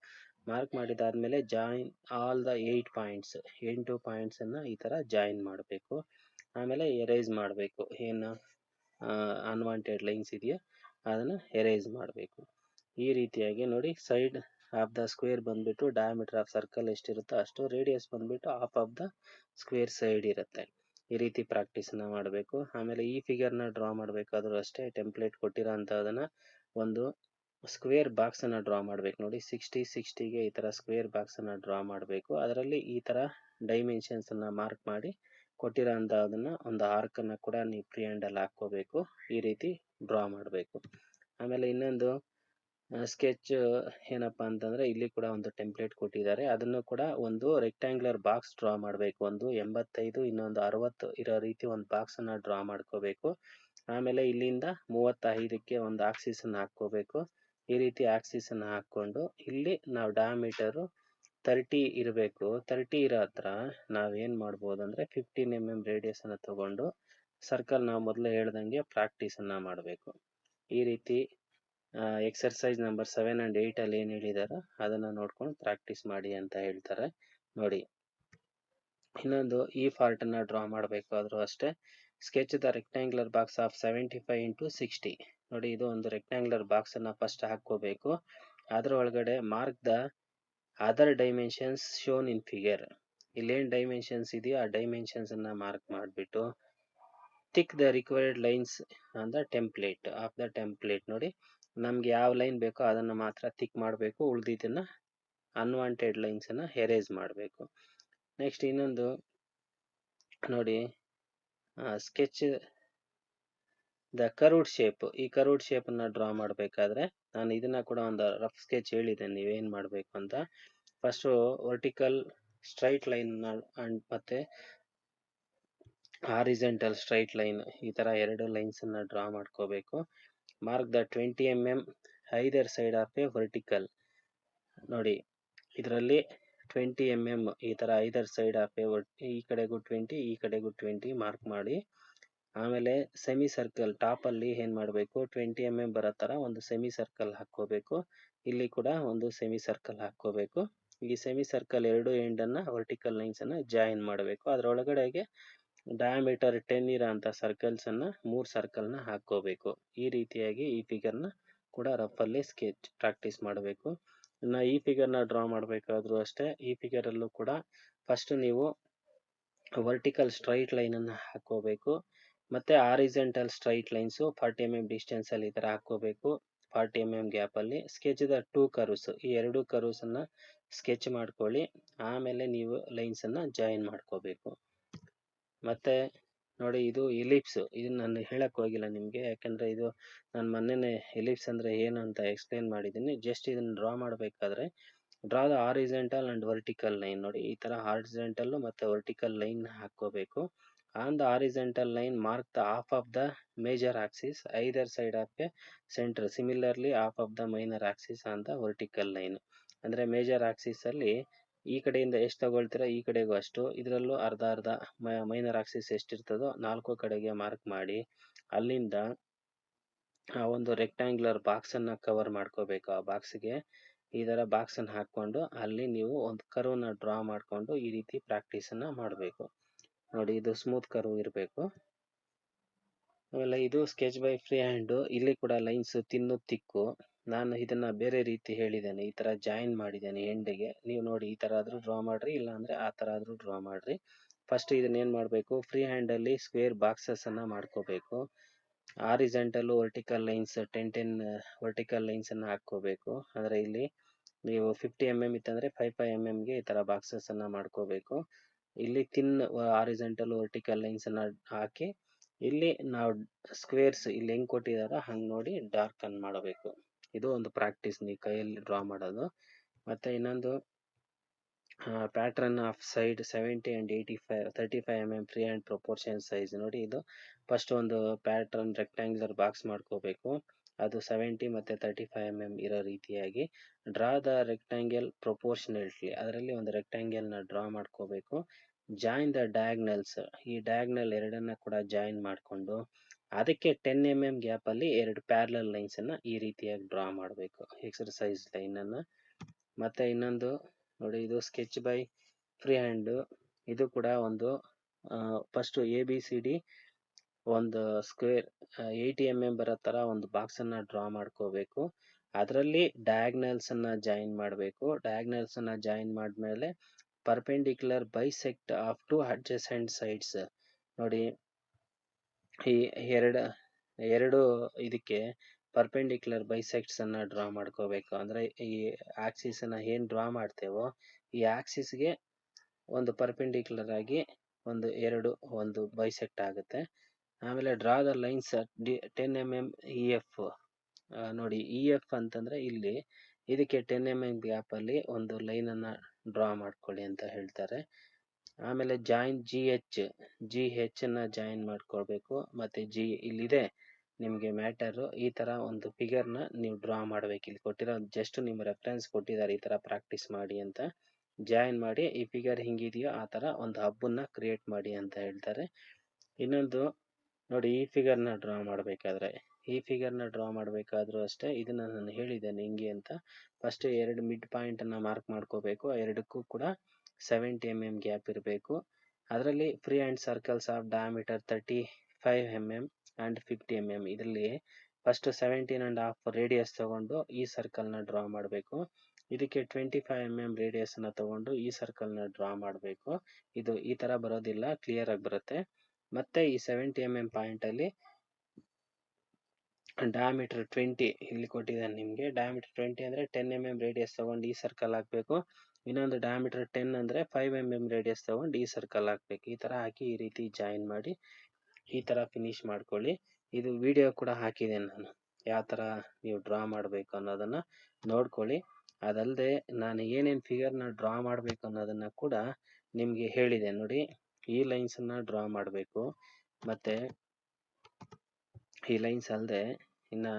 ಮಾರ್ಕ್ ಮಾಡಿದಾದಮೇಲೆ ಜಾಯಿನ್ ಆಲ್ ದ 8 ಪಾಯಿಂಟ್ಸ್, 8 ಪಾಯಿಂಟ್ಸನ್ನು ಈ ಥರ ಜಾಯಿನ್ ಮಾಡಬೇಕು. ಆಮೇಲೆ ಎರೇಸ್ ಮಾಡಬೇಕು, ಏನು ಅನ್ವಾಂಟೆಡ್ ಲೈನ್ಸ್ ಇದೆಯೋ ಅದನ್ನು ಎರೇಸ್ ಮಾಡಬೇಕು. ಈ ರೀತಿಯಾಗಿ ನೋಡಿ, ಸೈಡ್ ಆಫ್ ದ ಸ್ಕ್ವೇರ್ ಬಂದುಬಿಟ್ಟು ಡಯಾಮೀಟರ್ ಆಫ್ ಸರ್ಕಲ್ ಎಷ್ಟಿರುತ್ತೋ ಅಷ್ಟು, ರೇಡಿಯಸ್ ಬಂದುಬಿಟ್ಟು half of the square side ಇರುತ್ತೆ. ಈ ರೀತಿ ಪ್ರಾಕ್ಟೀಸನ್ನು ಮಾಡಬೇಕು. ಆಮೇಲೆ ಈ ಫಿಗರ್ನ ಡ್ರಾ ಮಾಡಬೇಕಾದ್ರೂ ಅಷ್ಟೇ ಟೆಂಪ್ಲೇಟ್ ಕೊಟ್ಟಿರೋ ಅಂಥದನ್ನು ಒಂದು ಸ್ಕ್ವೇರ್ ಬಾಕ್ಸನ್ನು ಡ್ರಾ ಮಾಡಬೇಕು. ನೋಡಿ 60-60ಗೆ ಈ ಥರ ಸ್ಕ್ವೇರ್ ಬಾಕ್ಸನ್ನು ಡ್ರಾ ಮಾಡಬೇಕು. ಅದರಲ್ಲಿ ಈ ಥರ ಡೈಮೆನ್ಷನ್ಸನ್ನು ಮಾರ್ಕ್ ಮಾಡಿ ಕೊಟ್ಟಿರೋ ಅಂಥದನ್ನು ಒಂದು ಆರ್ಕನ್ನು ಕೂಡ ನೀವು ಫ್ರೀ ಹ್ಯಾಂಡಲ್ಲಿ ಹಾಕ್ಕೋಬೇಕು. ಈ ರೀತಿ ಡ್ರಾ ಮಾಡಬೇಕು. ಆಮೇಲೆ ಇನ್ನೊಂದು ಸ್ಕೆಚ್ ಏನಪ್ಪ ಅಂತಂದರೆ, ಇಲ್ಲಿ ಕೂಡ ಒಂದು ಟೆಂಪ್ಲೇಟ್ ಕೊಟ್ಟಿದ್ದಾರೆ. ಅದನ್ನು ಕೂಡ ಒಂದು ರೆಕ್ಟ್ಯಾಂಗ್ಯುಲರ್ ಬಾಕ್ಸ್ ಡ್ರಾ ಮಾಡಬೇಕು. ಒಂದು 85, ಇನ್ನೊಂದು 60 ಇರೋ ರೀತಿ ಒಂದು ಬಾಕ್ಸನ್ನು ಡ್ರಾ ಮಾಡ್ಕೋಬೇಕು. ಆಮೇಲೆ ಇಲ್ಲಿಂದ 35ಕ್ಕೆ ಒಂದು ಆಕ್ಸಿಸನ್ನು ಹಾಕ್ಕೋಬೇಕು. ಈ ರೀತಿ ಆಕ್ಸಿಸನ್ನು ಹಾಕ್ಕೊಂಡು ಇಲ್ಲಿ ನಾವು ಡಯಾಮೀಟರು 30 ಇರಬೇಕು. 30 ಇರೋ ಹತ್ರ ನಾವೇನು ಮಾಡ್ಬೋದು ಅಂದರೆ 15 mm ರೇಡಿಯಸನ್ನು ತಗೊಂಡು ಸರ್ಕಲ್ ನಾವು ಮೊದಲು ಹೇಳ್ದಂಗೆ ಪ್ರಾಕ್ಟೀಸನ್ನು ಮಾಡಬೇಕು. ಈ ರೀತಿ ಎಕ್ಸರ್ಸೈಸ್ ನಂಬರ್ 7 and 8 ಅಲ್ಲಿ ಏನು ಹೇಳಿದಾರೋ ಅದನ್ನು ನೋಡ್ಕೊಂಡು ಪ್ರಾಕ್ಟೀಸ್ ಮಾಡಿ ಅಂತ ಹೇಳ್ತಾರೆ. ನೋಡಿ ಇನ್ನೊಂದು ಈ ಪಾರ್ಟನ್ನು ಡ್ರಾ ಮಾಡಬೇಕಾದ್ರೂ ಅಷ್ಟೇ, sketch the rectangular box of 75 into 60. ನೋಡಿ ಇದು ಒಂದು ರೆಕ್ಟ್ಯಾಂಗ್ಯುಲರ್ ಬಾಕ್ಸನ್ನು ಫಸ್ಟ್ ಹಾಕ್ಕೋಬೇಕು. ಅದರ ಒಳಗಡೆ mark the other dimensions shown in figure. ಇಲ್ಲೇನು ಡೈಮೆನ್ಷನ್ಸ್ ಇದೆಯೋ ಆ ಡೈಮೆನ್ಷನ್ಸನ್ನು ಮಾರ್ಕ್ ಮಾಡಿಬಿಟ್ಟು tick the required lines on the template. ನೋಡಿ ನಮಗೆ ಯಾವ ಲೈನ್ ಬೇಕೋ ಅದನ್ನು ಮಾತ್ರ ಟಿಕ್ ಮಾಡಬೇಕು, ಉಳಿದಿದ್ದನ್ನು ಅನ್ವಾಂಟೆಡ್ ಲೈನ್ಸನ್ನು ಎರೇಸ್ ಮಾಡಬೇಕು. ನೆಕ್ಸ್ಟ್ ಇನ್ನೊಂದು ನೋಡಿ ಸ್ಕೆಚ್ ದ ಕರ್ವ್ಡ್ ಶೇಪ್. ಈ ಕರ್ವ್ಡ್ ಶೇಪ್ ಅನ್ನ ಡ್ರಾ ಮಾಡಬೇಕಾದ್ರೆ ನಾನು ಇದನ್ನ ಕೂಡ ಒಂದು ರಫ್ ಸ್ಕೆಚ್ ಹೇಳಿದ್ದೇನೆ ನೀವೇನ್ ಮಾಡಬೇಕು ಅಂತ. First vertical straight line and ಮತ್ತೆ ಹಾರಿಜೆಂಟಲ್ ಸ್ಟ್ರೈಟ್ ಲೈನ್, ಈ ತರ ಎರಡು ಲೈನ್ಸ್ ಅನ್ನ ಡ್ರಾ ಮಾಡ್ಕೋಬೇಕು. Mark the 20 mm either side of A vertical. ನೋಡಿ ಇದರಲ್ಲಿ 20 mm ಈ ತರ ಐದರ್ ಸೈಡ್ ಆಫ್ ಎ, ಈ ಕಡೆಗೂ 20 ಈ ಕಡೆಗೂ 20 ಮಾರ್ಕ್ ಮಾಡಿ. ಆಮೇಲೆ ಸೆಮಿ ಸರ್ಕಲ್ ಟಾಪ್ ಅಲ್ಲಿ ಏನ್ ಮಾಡಬೇಕು, 20 mm ಬರೋ ತರ ಒಂದು ಸೆಮಿ ಸರ್ಕಲ್ ಹಾಕೋಬೇಕು. ಇಲ್ಲಿ ಕೂಡ ಒಂದು ಸೆಮಿ ಸರ್ಕಲ್ ಹಾಕೋಬೇಕು. ಈ ಸೆಮಿ ಸರ್ಕಲ್ ಎರಡು ಎಂಡ್ ಅನ್ನ ವರ್ಟಿಕಲ್ ಲೈನ್ಸ್ ಅನ್ನ ಜಾಯಿನ್ ಮಾಡಬೇಕು. ಅದರೊಳಗಡೆಗೆ ಡಯಾಮೀಟರ್ 10 ಇರೋ ಅಂತ ಸರ್ಕಲ್ಸ್ ಅನ್ನ 3 ಸರ್ಕಲ್ ನ ಹಾಕೋಬೇಕು. ಈ ರೀತಿಯಾಗಿ ಈ ಫಿಗರ್ ನ ಕೂಡ ರಫ್ ಅಲ್ಲಿ ಸ್ಕೆಚ್ ಪ್ರಾಕ್ಟೀಸ್ ಮಾಡಬೇಕು. ಇನ್ನ ಈ ಫಿಗರ್ ನ ಡ್ರಾ ಮಾಡಬೇಕಾದ್ರೂ ಅಷ್ಟೇ, ಈ ಫಿಗರ್ ಅಲ್ಲೂ ಕೂಡ ಫಸ್ಟ್ ನೀವು ವರ್ಟಿಕಲ್ ಸ್ಟ್ರೈಟ್ ಲೈನ್ ಅನ್ನ ಹಾಕೋಬೇಕು. ಮತ್ತೆ horizontal straight lines 40 mm distance ಅಲ್ಲಿ ಈ ತರ ಹಾಕೋಬೇಕು. 40 mm ಗ್ಯಾಪ್ ಅಲ್ಲಿ ಸ್ಕೆಚ್ ದ 2 ಕರ್ವ್ಸ್, ಈ ಎರಡು ಕರ್ವ್ಸ್ ಅನ್ನ ಸ್ಕೆಚ್ ಮಾಡ್ಕೊಳ್ಳಿ. ಆಮೇಲೆ ನೀವು ಲೈನ್ಸ್ ಅನ್ನ ಜಾಯಿನ್ ಮಾಡ್ಕೋಬೇಕು. ಮತ್ತೆ ನೋಡಿ ಇದು ಎಲಿಪ್ಸ್. ಇದನ್ನ ನಾನು ಹೇಳಕ್ ಹೋಗಿಲ್ಲ ನಿಮ್ಗೆ, ಯಾಕಂದ್ರೆ ಇದು ನಾನು ಮೊನ್ನೆನೆ ಎಲಿಪ್ಸ್ ಅಂದ್ರೆ ಏನು ಅಂತ ಎಕ್ಸ್ಪ್ಲೇನ್ ಮಾಡಿದ್ದೀನಿ. ಜಸ್ಟ್ ಇದನ್ನ ಡ್ರಾ ಮಾಡಬೇಕಾದ್ರೆ draw the horizontal and vertical line. ನೋಡಿ ಈ ತರ ಹಾರಿಜೆಂಟಲ್ ಮತ್ತೆ ವರ್ಟಿಕಲ್ ಲೈನ್ ಹಾಕೋಬೇಕು. On the horizontal line mark the half of the major axis either side of a center. Similarly half of the minor axis on the vertical line. ಅಂದ್ರೆ major Axis ಅಲ್ಲಿ ಈ ಕಡೆಯಿಂದ ಎಷ್ಟು ತಗೊಳ್ತೀರಾ ಈ ಕಡೆಗೂ ಅಷ್ಟು, ಇದರಲ್ಲೂ ಅರ್ಧ ಅರ್ಧ. ಮೈನರ್ ಆಕ್ಸಿಸ್ ಎಷ್ಟಿರ್ತದೋ 4 ಕಡೆಗೆ ಮಾರ್ಕ್ ಮಾಡಿ ಅಲ್ಲಿಂದ ಒಂದು ರೆಕ್ಟಾಂಗ್ಯುಲರ್ ಬಾಕ್ಸ್ ಅನ್ನ ಕವರ್ ಮಾಡ್ಕೋಬೇಕು. ಆ ಬಾಕ್ಸ್ಗೆ ಈ ತರ ಬಾಕ್ಸ್ ಅನ್ನ ಹಾಕೊಂಡು ಅಲ್ಲಿ ನೀವು ಒಂದು ಕರ್ವ್ ನ ಡ್ರಾ ಮಾಡ್ಕೊಂಡು ಈ ರೀತಿ ಪ್ರಾಕ್ಟೀಸ್ ಅನ್ನ ಮಾಡಬೇಕು. ನೋಡಿ ಇದು ಸ್ಮೂತ್ ಕರ್ವ್ ಇರಬೇಕು. ಆಮೇಲೆ ಇದು ಸ್ಕೆಚ್ ಬೈ ಫ್ರೀ ಹ್ಯಾಂಡ್. ಇಲ್ಲಿ ಕೂಡ ಲೈನ್ಸ್ ತಿನ್ನು ತಿಕ್ಕು. ನಾನು ಇದನ್ನ ಬೇರೆ ರೀತಿ ಹೇಳಿದ್ದೇನೆ, ಈ ತರ ಜಾಯಿನ್ ಮಾಡಿದ್ದೇನೆ ಎಂಡ್ಗೆ. ನೀವು ನೋಡಿ ಈ ತರ ಆದ್ರೂ ಡ್ರಾ ಮಾಡ್ರಿ, ಇಲ್ಲ ಅಂದ್ರೆ ಆ ತರ ಆದ್ರೂ ಡ್ರಾ ಮಾಡ್ರಿ. ಫಸ್ಟ್ ಇದನ್ನ ಏನ್ ಮಾಡ್ಬೇಕು, ಫ್ರೀ ಹ್ಯಾಂಡ್ ಅಲ್ಲಿ ಸ್ಕ್ವೇರ್ ಬಾಕ್ಸಸ್ ಅನ್ನ ಮಾಡ್ಕೋಬೇಕು. Horizontal vertical lines 10 vertical lines ಅನ್ನ ಹಾಕೋಬೇಕು. ಅಂದ್ರೆ ಇಲ್ಲಿ ನೀವು 50 mm ಇತ್ತಂದ್ರೆ 5 mm ಗೆ ಈ ತರ ಬಾಕ್ಸಸ್ ಅನ್ನ ಮಾಡ್ಕೋಬೇಕು. ಇಲ್ಲಿ ತಿನ್ ಹಾರಿಜೆಂಟಲ್ ವರ್ಟಿಕಲ್ ಲೈನ್ಸ್ ಅನ್ನ ಹಾಕಿ ಇಲ್ಲಿ ನಾವು ಸ್ಕ್ವೇರ್ಸ್ ಇಲ್ಲಿ ಹೆಂಗ್ ಕೊಟ್ಟಿದಾರ ಹಂಗ್ ನೋಡಿ ಡಾರ್ಕ್ ಅನ್ ಮಾಡಬೇಕು. ಇದು ಒಂದು ಪ್ರಾಕ್ಟೀಸ್ ನೀವು ಕೈಯಲ್ಲಿ ಡ್ರಾ ಮಾಡೋದು. ಮತ್ತೆ ಇನ್ನೊಂದು pattern of side 70 and 85 35 mm free hand proportion size. ನೋಡಿ ಇದು ಫಸ್ಟ್ ಒಂದು ಪ್ಯಾಟರ್ನ್ ರೆಕ್ಟಾಂಗ್ಯುಲರ್ ಬಾಕ್ಸ್ ಮಾಡ್ಕೋಬೇಕು. ಅದು 70 ಮತ್ತೆ 35 mm ಇರೋ ರೀತಿಯಾಗಿ ಡ್ರಾ ದ ರೆಕ್ಟಾಂಗಲ್ ಪ್ರೊಪೋರ್ಷನಲ್ಟ್ಲಿ. ಅದರಲ್ಲಿ ಒಂದು ರೆಕ್ಟಾಂಗಲ್ ನ ಡ್ರಾ ಮಾಡ್ಕೋಬೇಕು. ಜಾಯಿನ್ ದ ಡಯಾಗ್ನಲ್ಸ್, ಈ ಡಯಾಗ್ನಲ್ ಎರಡನ್ನ ಕೂಡ ಜಾಯಿನ್ ಮಾಡ್ಕೊಂಡು ಅದಕ್ಕೆ 10 mm ಗ್ಯಾಪ್ ಅಲ್ಲಿ ಎರಡು ಪ್ಯಾರಲಲ್ ಲೈನ್ಸ್ ಅನ್ನ ಈ ರೀತಿಯಾಗಿ ಡ್ರಾ ಮಾಡಬೇಕು, ಎಕ್ಸರ್ಸೈಸ್ ಲೈನ್ ಅನ್ನ. ಮತ್ತೆ ಇನ್ನೊಂದು ನೋಡಿ ಇದು ಸ್ಕೆಚ್ ಬೈ ಫ್ರೀ ಹ್ಯಾಂಡ್. ಇದು ಕೂಡ ಒಂದು ಫಸ್ಟ್ ABCD ಒಂದು ಸ್ಕ್ವೇರ್ 80 mm ಬರೋ ತರ ಒಂದು ಬಾಕ್ಸ್ ಅನ್ನ ಡ್ರಾ ಮಾಡ್ಕೋಬೇಕು. ಅದರಲ್ಲಿ ಡಯಾಗ್ನಲ್ಸ್ ಅನ್ನ ಜಾಯಿನ್ ಮಾಡಬೇಕು. ಡಯಾಗ್ನಲ್ಸ್ ಅನ್ನ ಜಾಯಿನ್ ಮಾಡಿದ್ಮೇಲೆ perpendicular bisect of two adjacent sides. ನೋಡಿ ಈ ಎರಡು ಇದಕ್ಕೆ ಪರ್ಪೆಂಡಿಕ್ಯುಲರ್ ಬೈಸೆಕ್ಟ್ಸ್ ಅನ್ನ ಡ್ರಾ ಮಾಡ್ಕೋಬೇಕು. ಅಂದ್ರೆ ಈ ಆಕ್ಸಿಸ್ ಅನ್ನ ಏನ್ ಡ್ರಾ ಮಾಡ್ತೇವೋ ಈ ಆಕ್ಸಿಸ್ಗೆ ಒಂದು ಪರ್ಪೆಂಡಿಕ್ಯುಲರ್ ಆಗಿ ಒಂದು ಬೈಸೆಕ್ಟ್ ಆಗುತ್ತೆ. ಆಮೇಲೆ draw the lines 10 mm EF. ನೋಡಿ EF ಅಂತಂದ್ರೆ ಇಲ್ಲಿ ಇದಕ್ಕೆ 10 mm ಗ್ಯಾಪ್ ಅಲ್ಲಿ ಒಂದು ಲೈನ್ ಅನ್ನ ಡ್ರಾ ಮಾಡ್ಕೊಳ್ಳಿ ಅಂತ ಹೇಳ್ತಾರೆ. ಆಮೇಲೆ ಜಾಯಿನ್ GH ಅನ್ನ ಜಾಯಿನ್ ಮಾಡ್ಕೊಳ್ಬೇಕು. ಮತ್ತೆ ಇಲ್ಲಿದೆ ನಿಮ್ಗೆ ಮ್ಯಾಟರ್. ಈ ತರ ಒಂದು ಫಿಗರ್ ನ ನೀವು ಡ್ರಾ ಮಾಡ್ಬೇಕು. ಇಲ್ಲಿ ಕೊಟ್ಟಿರೋ ಜಸ್ಟ್ ನಿಮ್ ರೆಫರೆನ್ಸ್ ಕೊಟ್ಟಿದ್ದಾರೆ, ಈ ತರ ಪ್ರಾಕ್ಟೀಸ್ ಮಾಡಿ ಅಂತ. ಜಾಯಿನ್ ಮಾಡಿ ಈ ಫಿಗರ್ ಹಿಂಗಿದೆಯೋ ಆ ತರ ಒಂದು ಹಬ್ಬನ್ನ ಕ್ರಿಯೇಟ್ ಮಾಡಿ ಅಂತ ಹೇಳ್ತಾರೆ. ಇನ್ನೊಂದು ನೋಡಿ ಈ ಫಿಗರ್ ನ ಡ್ರಾ ಮಾಡ್ಬೇಕಾದ್ರೂ ಅಷ್ಟೇ ಇದನ್ನ ನಾನು ಹೇಳಿದ್ದೇನೆ ಹಿಂಗೆ ಅಂತ. ಫಸ್ಟ್ ಎರಡು ಮಿಡ್ ಪಾಯಿಂಟ್ ಅನ್ನ ಮಾರ್ಕ್ ಮಾಡ್ಕೋಬೇಕು. ಎರಡಕ್ಕೂ ಕೂಡ 70 mm ಗ್ಯಾಪ್ ಇರಬೇಕು. ಅದರಲ್ಲಿ free hand circles of diameter 35 mm and 50 mm. ಇದರಲ್ಲಿ ಫಸ್ಟ್ 17.5 ರೇಡಿಯಸ್ ತಗೊಂಡು ಈ ಸರ್ಕಲ್ ನ ಡ್ರಾ ಮಾಡಬೇಕು. ಇದಕ್ಕೆ 25 mm ರೇಡಿಯಸ್ ಅನ್ನ ತಗೊಂಡು ಈ ಸರ್ಕಲ್ ನ ಡ್ರಾ ಮಾಡಬೇಕು. ಇದು ಈ ತರ ಬರೋದಿಲ್ಲ, ಕ್ಲಿಯರ್ ಆಗಿ ಬರುತ್ತೆ. ಮತ್ತೆ ಈ 70 mm ಪಾಯಿಂಟ್ ಅಲ್ಲಿ ಡಯಾಮೀಟರ್ 20 ಇಲ್ಲಿ ಕೊಟ್ಟಿದ್ದಾನೆ ನಿಮ್ಗೆ. ಡಯಾಮೀಟರ್ 20 ಅಂದ್ರೆ 10 mm ರೇಡಿಯಸ್ ತಗೊಂಡು ಈ ಸರ್ಕಲ್ ಹಾಕ್ಬೇಕು. ಇನ್ನೊಂದು ಡಯಾಮೀಟರ್ 10 ಅಂದರೆ 5 mm ರೇಡಿಯಸ್ ತೊಗೊಂಡು ಈ ಸರ್ಕಲ್ ಹಾಕ್ಬೇಕು. ಈ ಥರ ಹಾಕಿ ಈ ರೀತಿ ಜಾಯಿನ್ ಮಾಡಿ ಈ ಥರ ಫಿನಿಶ್ ಮಾಡ್ಕೊಳ್ಳಿ. ಇದು ವಿಡಿಯೋ ಕೂಡ ಹಾಕಿದ್ದೇನೆ ನಾನು, ಯಾವ ಥರ ನೀವು ಡ್ರಾ ಮಾಡಬೇಕು ಅನ್ನೋದನ್ನು ನೋಡ್ಕೊಳ್ಳಿ. ಅದಲ್ಲದೆ ನಾನು ಏನೇನು ಫಿಗರ್ನ ಡ್ರಾ ಮಾಡಬೇಕು ಅನ್ನೋದನ್ನು ಕೂಡ ನಿಮಗೆ ಹೇಳಿದೆ ನೋಡಿ. ಈ ಲೈನ್ಸನ್ನು ಡ್ರಾ ಮಾಡಬೇಕು, ಮತ್ತು ಈ ಲೈನ್ಸ್ ಅಲ್ಲದೆ ಇನ್ನು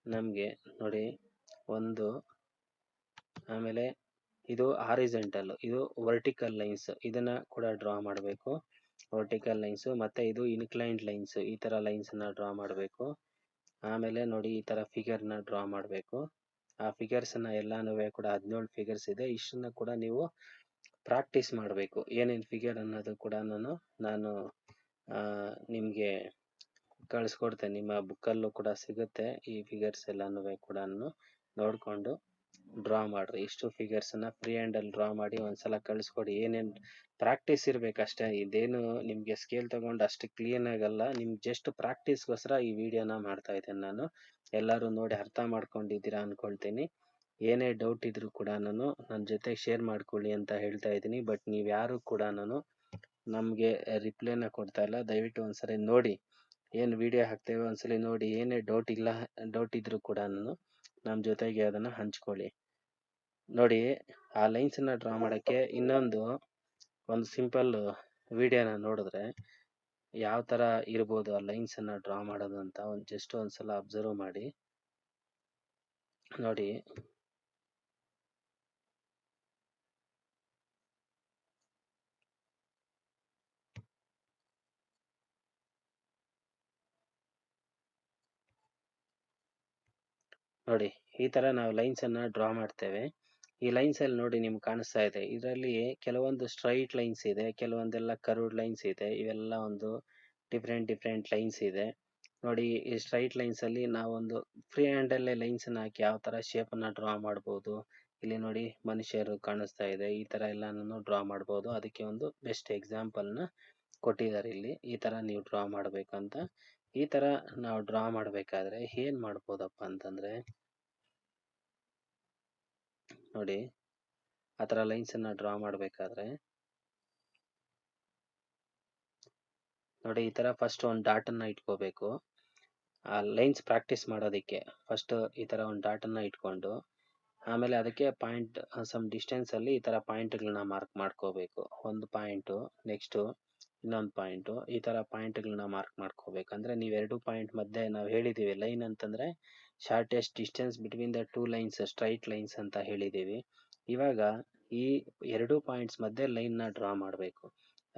ನಮಗೆ ನೋಡಿ ಒಂದು, ಆಮೇಲೆ ಇದು ಹಾರಿಜೆಂಟಲ್, ಇದು ವರ್ಟಿಕಲ್ ಲೈನ್ಸ್, ಇದನ್ನು ಕೂಡ ಡ್ರಾ ಮಾಡಬೇಕು. ವರ್ಟಿಕಲ್ ಲೈನ್ಸು, ಮತ್ತು ಇದು ಇನ್ಕ್ಲೈನ್ಡ್ ಲೈನ್ಸು, ಈ ಥರ ಲೈನ್ಸನ್ನು ಡ್ರಾ ಮಾಡಬೇಕು. ಆಮೇಲೆ ನೋಡಿ ಈ ಥರ ಫಿಗರ್ನ ಡ್ರಾ ಮಾಡಬೇಕು. ಆ ಫಿಗರ್ಸನ್ನು ಎಲ್ಲನೂ ಕೂಡ 17 ಫಿಗರ್ಸ್ ಇದೆ. ಇಷ್ಟನ್ನು ಕೂಡ ನೀವು ಪ್ರಾಕ್ಟೀಸ್ ಮಾಡಬೇಕು. ಏನೇನು ಫಿಗರ್ ಅನ್ನೋದು ಕೂಡ ನಾನು ನಿಮಗೆ ಕಳಿಸ್ಕೊಡ್ತೇನೆ. ನಿಮ್ಮ ಬುಕ್ಕಲ್ಲೂ ಕೂಡ ಸಿಗುತ್ತೆ. ಈ ಫಿಗರ್ಸ್ ಎಲ್ಲನೂ ಕೂಡ ನೋಡಿಕೊಂಡು ಡ್ರಾ ಮಾಡಿರಿ. ಇಷ್ಟು ಫಿಗರ್ಸನ್ನು ಫ್ರೀ ಹ್ಯಾಂಡಲ್ಲಿ ಡ್ರಾ ಮಾಡಿ ಒಂದ್ಸಲ ಕಳಿಸ್ಕೊಡಿ. ಏನೇನು ಪ್ರಾಕ್ಟೀಸ್ ಇರಬೇಕಷ್ಟೇ, ಇದೇನು ನಿಮಗೆ ಸ್ಕೇಲ್ ತೊಗೊಂಡು ಅಷ್ಟು ಕ್ಲೀನ್ ಆಗಲ್ಲ. ನಿಮ್ಗೆ ಜಸ್ಟ್ ಪ್ರಾಕ್ಟೀಸ್ಗೋಸ್ಕರ ಈ ವಿಡಿಯೋನ ಮಾಡ್ತಾ ಇದ್ದೇನೆ ನಾನು. ಎಲ್ಲರೂ ನೋಡಿ ಅರ್ಥ ಮಾಡ್ಕೊಂಡಿದ್ದೀರಾ ಅಂದ್ಕೊಳ್ತೀನಿ. ಏನೇ ಡೌಟ್ ಇದ್ರೂ ಕೂಡ ನನ್ನ ಜೊತೆ ಶೇರ್ ಮಾಡ್ಕೊಳ್ಳಿ ಅಂತ ಹೇಳ್ತಾ ಇದ್ದೀನಿ. ಬಟ್ ನೀವು ಯಾರು ಕೂಡ ನಮಗೆ ರಿಪ್ಲೈನ ಕೊಡ್ತಾ ಇಲ್ಲ. ದಯವಿಟ್ಟು ಒಂದ್ಸರಿ ನೋಡಿ, ಏನು ವಿಡಿಯೋ ಹಾಕ್ತೇವೆ ಒಂದ್ಸಲಿ ನೋಡಿ. ಏನೇ ಡೌಟ್ ಇದ್ರೂ ಕೂಡ ನಮ್ಮ ಜೊತೆಗೆ ಅದನ್ನು ಹಂಚ್ಕೊಳ್ಳಿ. ನೋಡಿ, ಆ ಲೈನ್ಸನ್ನು ಡ್ರಾ ಮಾಡೋಕ್ಕೆ ಒಂದು ಸಿಂಪಲ್ ವಿಡಿಯೋನ ನೋಡಿದ್ರೆ ಯಾವ ಥರ ಇರ್ಬೋದು ಆ ಲೈನ್ಸನ್ನು ಡ್ರಾ ಮಾಡೋದು ಅಂತ ಜಸ್ಟ್ ಒಂದ್ಸಲ ಅಬ್ಸರ್ವ್ ಮಾಡಿ. ನೋಡಿ, ನೋಡಿ ಈ ಥರ ನಾವು ಲೈನ್ಸನ್ನು ಡ್ರಾ ಮಾಡ್ತೇವೆ. ಈ ಲೈನ್ಸಲ್ಲಿ ನೋಡಿ ನಿಮ್ಗೆ ಕಾಣಿಸ್ತಾ ಇದೆ, ಇದರಲ್ಲಿ ಕೆಲವೊಂದು ಸ್ಟ್ರೈಟ್ ಲೈನ್ಸ್ ಇದೆ, ಕೆಲವೊಂದೆಲ್ಲ ಕರ್ವ್ಡ್ ಲೈನ್ಸ್ ಇದೆ. ಇವೆಲ್ಲ ಒಂದು ಡಿಫ್ರೆಂಟ್ ಲೈನ್ಸ್ ಇದೆ ನೋಡಿ. ಈ ಸ್ಟ್ರೈಟ್ ಲೈನ್ಸಲ್ಲಿ ನಾವೊಂದು ಫ್ರೀ ಹ್ಯಾಂಡಲ್ಲೇ ಲೈನ್ಸನ್ನು ಹಾಕಿ ಯಾವ ಥರ ಶೇಪನ್ನು ಡ್ರಾ ಮಾಡ್ಬೋದು. ಇಲ್ಲಿ ನೋಡಿ ಮನುಷ್ಯರು ಕಾಣಿಸ್ತಾ ಇದೆ, ಈ ಥರ ಎಲ್ಲನೂ ಡ್ರಾ ಮಾಡ್ಬೋದು. ಅದಕ್ಕೆ ಒಂದು ಬೆಸ್ಟ್ ಎಕ್ಸಾಂಪಲ್ನ ಕೊಟ್ಟಿದ್ದಾರೆ ಇಲ್ಲಿ. ಈ ಥರ ನೀವು ಡ್ರಾ ಮಾಡಬೇಕಂತ. ಈ ಥರ ನಾವು ಡ್ರಾ ಮಾಡಬೇಕಾದ್ರೆ ಏನು ಮಾಡ್ಬೋದಪ್ಪ ಅಂತಂದರೆ ನೋಡಿ, ಆ ಥರ ಲೈನ್ಸನ್ನು ಡ್ರಾ ಮಾಡಬೇಕಾದ್ರೆ ನೋಡಿ ಈ ಥರ ಫಸ್ಟ್ ಒಂದು ಡಾಟನ್ನು ಇಟ್ಕೋಬೇಕು. ಆ ಲೈನ್ಸ್ ಪ್ರಾಕ್ಟೀಸ್ ಮಾಡೋದಕ್ಕೆ ಫಸ್ಟ್ ಈ ಥರ ಒಂದು ಡಾಟನ್ನು ಇಟ್ಕೊಂಡು, ಆಮೇಲೆ ಅದಕ್ಕೆ ಪಾಯಿಂಟ್ ಸಮ್ ಡಿಸ್ಟೆನ್ಸಲ್ಲಿ ಈ ಥರ ಪಾಯಿಂಟ್ಗಳನ್ನ ಮಾರ್ಕ್ ಮಾಡ್ಕೋಬೇಕು. ಒಂದು ಪಾಯಿಂಟು, ನೆಕ್ಸ್ಟು ಇನ್ನೊಂದು ಪಾಯಿಂಟು, ಈ ಥರ ಪಾಯಿಂಟ್ಗಳನ್ನ ಮಾರ್ಕ್ ಮಾಡ್ಕೋಬೇಕು. ಅಂದರೆ ನೀವು 2 ಪಾಯಿಂಟ್ ಮಧ್ಯೆ ನಾವು ಹೇಳಿದ್ದೀವಿ, ಲೈನ್ ಅಂತಂದರೆ shortest distance between the 2 lines, straight lines ಅಂತ ಹೇಳಿದ್ದೀವಿ. ಇವಾಗ ಈ 2 ಪಾಯಿಂಟ್ಸ್ ಮಧ್ಯೆ ಲೈನ್ನ ಡ್ರಾ ಮಾಡಬೇಕು.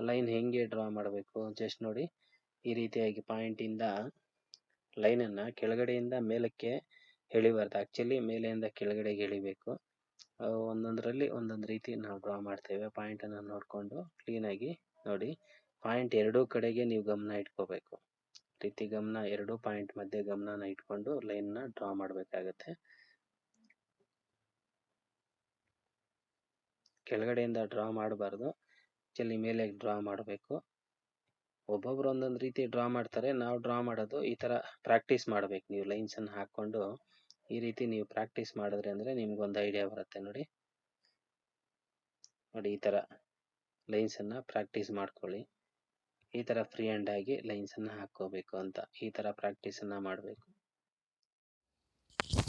ಲೈನ್ ಹೆಂಗೆ ಡ್ರಾ ಮಾಡಬೇಕು ಜಸ್ಟ್ ನೋಡಿ, ಈ ರೀತಿಯಾಗಿ ಪಾಯಿಂಟಿಂದ ಲೈನನ್ನು ಕೆಳಗಡೆಯಿಂದ ಮೇಲಕ್ಕೆ ಎಳಿಬಾರ್ದು. ಆ್ಯಕ್ಚುಲಿ ಮೇಲೆಯಿಂದ ಕೆಳಗಡೆಗೆ ಎಳಿಬೇಕು. ಒಂದೊಂದರಲ್ಲಿ ಒಂದೊಂದು ರೀತಿ ನಾವು ಡ್ರಾ ಮಾಡ್ತೇವೆ. ಪಾಯಿಂಟನ್ನು ನೋಡಿಕೊಂಡು ಕ್ಲೀನಾಗಿ ನೋಡಿ, ಪಾಯಿಂಟ್ ಎರಡೂ ಕಡೆಗೆ ನೀವು ಗಮನ ಇಟ್ಕೋಬೇಕು. ರೀತಿ ಗಮನ, 2 ಪಾಯಿಂಟ್ ಮಧ್ಯೆ ಗಮನನ ಇಟ್ಕೊಂಡು ಲೈನ್ನ ಡ್ರಾ ಮಾಡಬೇಕಾಗತ್ತೆ. ಕೆಳಗಡೆಯಿಂದ ಡ್ರಾ ಮಾಡಬಾರ್ದು, ಆ್ಯಕ್ಚುಲಿ ಮೇಲೆ ಡ್ರಾ ಮಾಡಬೇಕು. ಒಬ್ಬೊಬ್ರು ಒಂದೊಂದು ರೀತಿ ಡ್ರಾ ಮಾಡ್ತಾರೆ. ನಾವು ಡ್ರಾ ಮಾಡೋದು ಈ ಥರ ಪ್ರಾಕ್ಟೀಸ್ ಮಾಡಬೇಕು. ನೀವು ಲೈನ್ಸನ್ನು ಹಾಕ್ಕೊಂಡು ಈ ರೀತಿ ನೀವು ಪ್ರಾಕ್ಟೀಸ್ ಮಾಡಿದ್ರೆ ಅಂದರೆ ನಿಮ್ಗೊಂದು ಐಡಿಯಾ ಬರುತ್ತೆ. ನೋಡಿ ಈ ಥರ ಲೈನ್ಸನ್ನು ಪ್ರಾಕ್ಟೀಸ್ ಮಾಡ್ಕೊಳ್ಳಿ. ಈ ಥರ ಫ್ರೀ ಹ್ಯಾಂಡ್ ಆಗಿ ಲೈನ್ಸನ್ನು ಹಾಕ್ಕೋಬೇಕು ಅಂತ ಈ ಥರ ಪ್ರಾಕ್ಟೀಸನ್ನು ಮಾಡಬೇಕು.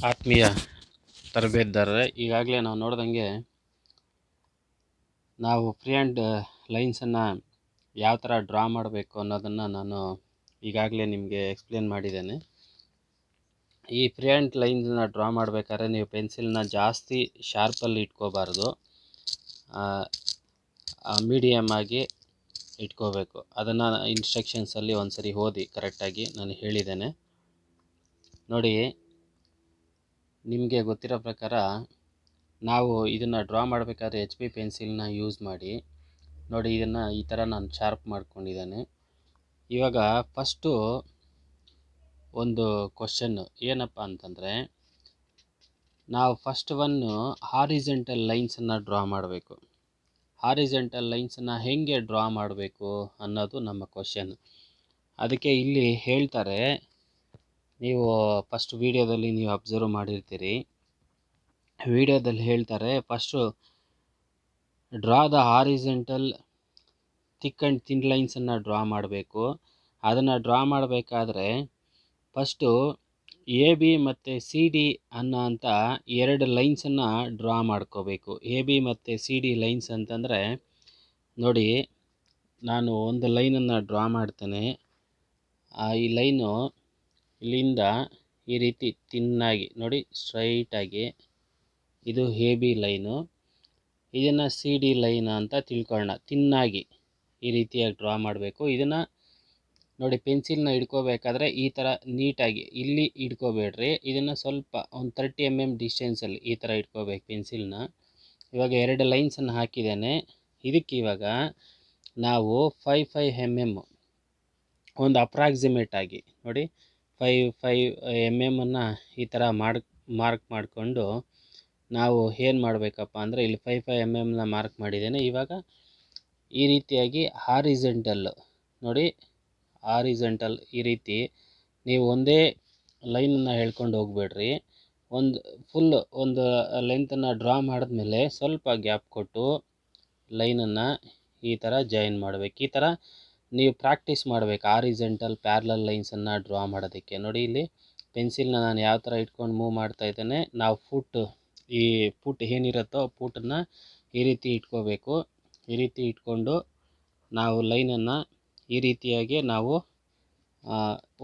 ಆತ್ಮೀಯ ತರಬೇತುದಾರರೇ, ಈಗಾಗಲೇ ನಾವು ನೋಡ್ದಂಗೆ ನಾವು ಫ್ರೀ ಹ್ಯಾಂಡ್ ಲೈನ್ಸನ್ನು ಯಾವ ಥರ ಡ್ರಾ ಮಾಡಬೇಕು ಅನ್ನೋದನ್ನು ನಾನು ಈಗಾಗಲೇ ನಿಮಗೆ ಎಕ್ಸ್ಪ್ಲೇನ್ ಮಾಡಿದ್ದೇನೆ. ಈ ಫ್ರೀ ಹ್ಯಾಂಡ್ ಲೈನ್ಸನ್ನ ಡ್ರಾ ಮಾಡಬೇಕಾದ್ರೆ ನೀವು ಪೆನ್ಸಿಲ್ನ ಜಾಸ್ತಿ ಶಾರ್ಪಲ್ಲಿ ಇಟ್ಕೋಬಾರ್ದು, ಮೀಡಿಯಮ್ ಆಗಿ ಇಟ್ಕೋಬೇಕು. ಅದನ್ನು ಇನ್ಸ್ಟ್ರಕ್ಷನ್ಸಲ್ಲಿ ಒಂದ್ಸರಿ ಓದಿ, ಕರೆಕ್ಟಾಗಿ ನಾನು ಹೇಳಿದ್ದೇನೆ. ನೋಡಿ, ನಿಮಗೆ ಗೊತ್ತಿರೋ ಪ್ರಕಾರ ನಾವು ಇದನ್ನು ಡ್ರಾ ಮಾಡಬೇಕಾದ್ರೆ HB ಪೆನ್ಸಿಲ್ನ ಯೂಸ್ ಮಾಡಿ. ನೋಡಿ, ಇದನ್ನು ಈ ಥರ ನಾನು ಶಾರ್ಪ್ ಮಾಡ್ಕೊಂಡಿದ್ದೇನೆ. ಇವಾಗ ಫಸ್ಟು ಒಂದು ಕ್ವಶನ್ನು ಏನಪ್ಪ ಅಂತಂದರೆ, ನಾವು ಫಸ್ಟ್ ಹಾರಿಜೆಂಟಲ್ ಲೈನ್ಸನ್ನು ಡ್ರಾ ಮಾಡಬೇಕು. ಹಾರಿಜೆಂಟಲ್ ಲೈನ್ಸನ್ನು ಹೇಗೆ ಡ್ರಾ ಮಾಡಬೇಕು ಅನ್ನೋದು ನಮ್ಮ ಕ್ವಶನ್. ಅದಕ್ಕೆ ಇಲ್ಲಿ ಹೇಳ್ತಾರೆ, ನೀವು ಫಸ್ಟ್ ವಿಡಿಯೋದಲ್ಲಿ ನೀವು ಅಬ್ಸರ್ವ್ ಮಾಡಿರ್ತೀರಿ. ವಿಡಿಯೋದಲ್ಲಿ ಹೇಳ್ತಾರೆ, first draw the horizontal thick and thin ಲೈನ್ಸನ್ನು ಡ್ರಾ ಮಾಡಬೇಕು. ಅದನ್ನು ಡ್ರಾ ಮಾಡಬೇಕಾದ್ರೆ ಫಸ್ಟು ಎ ಬಿ ಮತ್ತು ಸಿ ಡಿ ಅನ್ನೋಂಥ 2 ಲೈನ್ಸನ್ನು ಡ್ರಾ ಮಾಡ್ಕೋಬೇಕು. ಎ ಬಿ ಮತ್ತು ಸಿ ಡಿ ಲೈನ್ಸ್ ಅಂತಂದರೆ ನೋಡಿ, ನಾನು ಒಂದು ಲೈನನ್ನು ಡ್ರಾ ಮಾಡ್ತೇನೆ. ಈ ಲೈನು ಇಲ್ಲಿಂದ ಈ ರೀತಿ ತಿನ್ನಾಗಿ ನೋಡಿ, ಸ್ಟ್ರೈಟಾಗಿ ಇದು ಎ ಬಿ ಲೈನು. ಇದನ್ನು ಸಿ ಡಿ ಲೈನ್ ಅಂತ ತಿಳ್ಕೊಳ್ಳೋಣ. ತಿನ್ನಾಗಿ ಈ ರೀತಿಯಾಗಿ ಡ್ರಾ ಮಾಡಬೇಕು. ಇದನ್ನು ನೋಡಿ, ಪೆನ್ಸಿಲ್ನ ಹಿಡ್ಕೋಬೇಕಾದ್ರೆ ಈ ಥರ ನೀಟಾಗಿ ಇಲ್ಲಿ ಹಿಡ್ಕೋಬೇಡ್ರಿ. ಇದನ್ನು ಸ್ವಲ್ಪ ಒಂದು 30 mm ಡಿಸ್ಟೆನ್ಸಲ್ಲಿ ಈ ಥರ ಇಟ್ಕೋಬೇಕು ಪೆನ್ಸಿಲ್ನ. ಇವಾಗ 2 ಲೈನ್ಸನ್ನು ಹಾಕಿದ್ದೇನೆ. ಇದಕ್ಕೆ ಇವಾಗ ನಾವು 5 mm ಒಂದು ಅಪ್ರಾಕ್ಸಿಮೇಟ್ ಆಗಿ ನೋಡಿ 5 mm ಈ ಥರ ಮಾರ್ಕ್ ಮಾಡಿಕೊಂಡು ನಾವು ಏನು ಮಾಡಬೇಕಪ್ಪ ಅಂದರೆ, ಇಲ್ಲಿ 5 mm ಮಾರ್ಕ್ ಮಾಡಿದ್ದೇನೆ. ಇವಾಗ ಈ ರೀತಿಯಾಗಿ ಹಾರಿಜೆಂಟಲ್ ನೋಡಿ, ಹಾರಿಜೆಂಟಲ್ ಈ ರೀತಿ ನೀವು ಒಂದೇ ಲೈನನ್ನು ಹೇಳ್ಕೊಂಡು ಹೋಗಬೇಡ್ರಿ. ಒಂದು ಲೆಂತನ್ನು ಡ್ರಾ ಮಾಡಿದ್ಮೇಲೆ ಸ್ವಲ್ಪ ಗ್ಯಾಪ್ ಕೊಟ್ಟು ಲೈನನ್ನು ಈ ಥರ ಜಾಯಿನ್ ಮಾಡಬೇಕು. ಈ ಥರ ನೀವು ಪ್ರಾಕ್ಟೀಸ್ ಮಾಡಬೇಕು ಹಾರಿಜೆಂಟಲ್ ಪ್ಯಾರಲಲ್ ಲೈನ್ಸನ್ನು ಡ್ರಾ ಮಾಡೋದಕ್ಕೆ. ನೋಡಿ, ಇಲ್ಲಿ ಪೆನ್ಸಿಲ್ನ ನಾನು ಯಾವ ಥರ ಇಟ್ಕೊಂಡು ಮೂವ್ ಮಾಡ್ತಾ ಇದ್ದೇನೆ. ನಾವು ಈ ಫುಟ್ ಏನಿರುತ್ತೋ ಫುಟನ್ನು ಈ ರೀತಿ ಇಟ್ಕೋಬೇಕು. ಈ ರೀತಿ ಇಟ್ಕೊಂಡು ನಾವು ಲೈನನ್ನು ಈ ರೀತಿಯಾಗಿ ನಾವು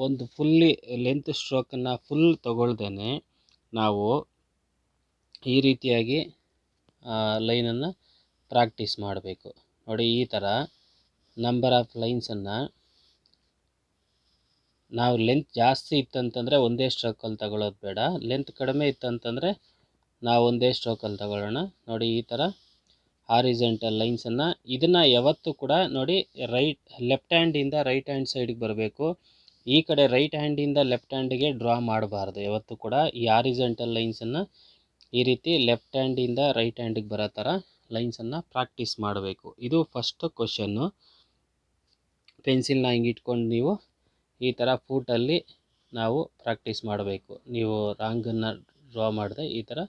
ಒಂದು ಫುಲ್ಲಿ ಲೆಂತ್ ಸ್ಟ್ರೋಕನ್ನು ಫುಲ್ ತಗೊಳ್ದೇನೆ ನಾವು ಈ ರೀತಿಯಾಗಿ ಲೈನನ್ನು ಪ್ರಾಕ್ಟೀಸ್ ಮಾಡಬೇಕು. ನೋಡಿ, ಈ ಥರ ನಂಬರ್ ಆಫ್ ಲೈನ್ಸನ್ನು ನಾವು ಲೆಂತ್ ಜಾಸ್ತಿ ಇತ್ತಂತಂದರೆ ಒಂದೇ ಸ್ಟ್ರೋಕಲ್ಲಿ ತಗೊಳ್ಳೋದು ಬೇಡ. ಲೆಂತ್ ಕಡಿಮೆ ಇತ್ತಂತಂದರೆ ನಾವು ಒಂದೇ ಸ್ಟ್ರೋಕಲ್ಲಿ ತಗೊಳ್ಳೋಣ. ನೋಡಿ, ಈ ಥರ ಹಾರಿಜೆಂಟಲ್ ಲೈನ್ಸನ್ನು ಇದನ್ನು ಯಾವತ್ತೂ ಕೂಡ ನೋಡಿ, ಲೆಫ್ಟ್ ಹ್ಯಾಂಡಿಂದ ರೈಟ್ ಹ್ಯಾಂಡ್ ಸೈಡ್ಗೆ ಬರಬೇಕು. ಈ ಕಡೆ ರೈಟ್ ಹ್ಯಾಂಡಿಂದ ಲೆಫ್ಟ್ ಹ್ಯಾಂಡಿಗೆ ಡ್ರಾ ಮಾಡಬಾರ್ದು ಯಾವತ್ತೂ ಕೂಡ. ಈ ಹಾರಿಜೆಂಟಲ್ ಲೈನ್ಸನ್ನು ಈ ರೀತಿ ಲೆಫ್ಟ್ ಹ್ಯಾಂಡಿಂದ ರೈಟ್ ಹ್ಯಾಂಡಿಗೆ ಬರೋ ಥರ ಲೈನ್ಸನ್ನು ಪ್ರಾಕ್ಟೀಸ್ ಮಾಡಬೇಕು. ಇದು ಫಸ್ಟ್ ಕ್ವಶನ್ನು. ಪೆನ್ಸಿಲ್ನ ಹಿಂಗೆ ಇಟ್ಕೊಂಡು ನೀವು ಈ ಥರ ಫೂಟಲ್ಲಿ ನಾವು ಪ್ರಾಕ್ಟೀಸ್ ಮಾಡಬೇಕು. ನೀವು ರಾಂಗನ್ನು ಡ್ರಾ ಮಾಡಿದೆ ಈ ಥರ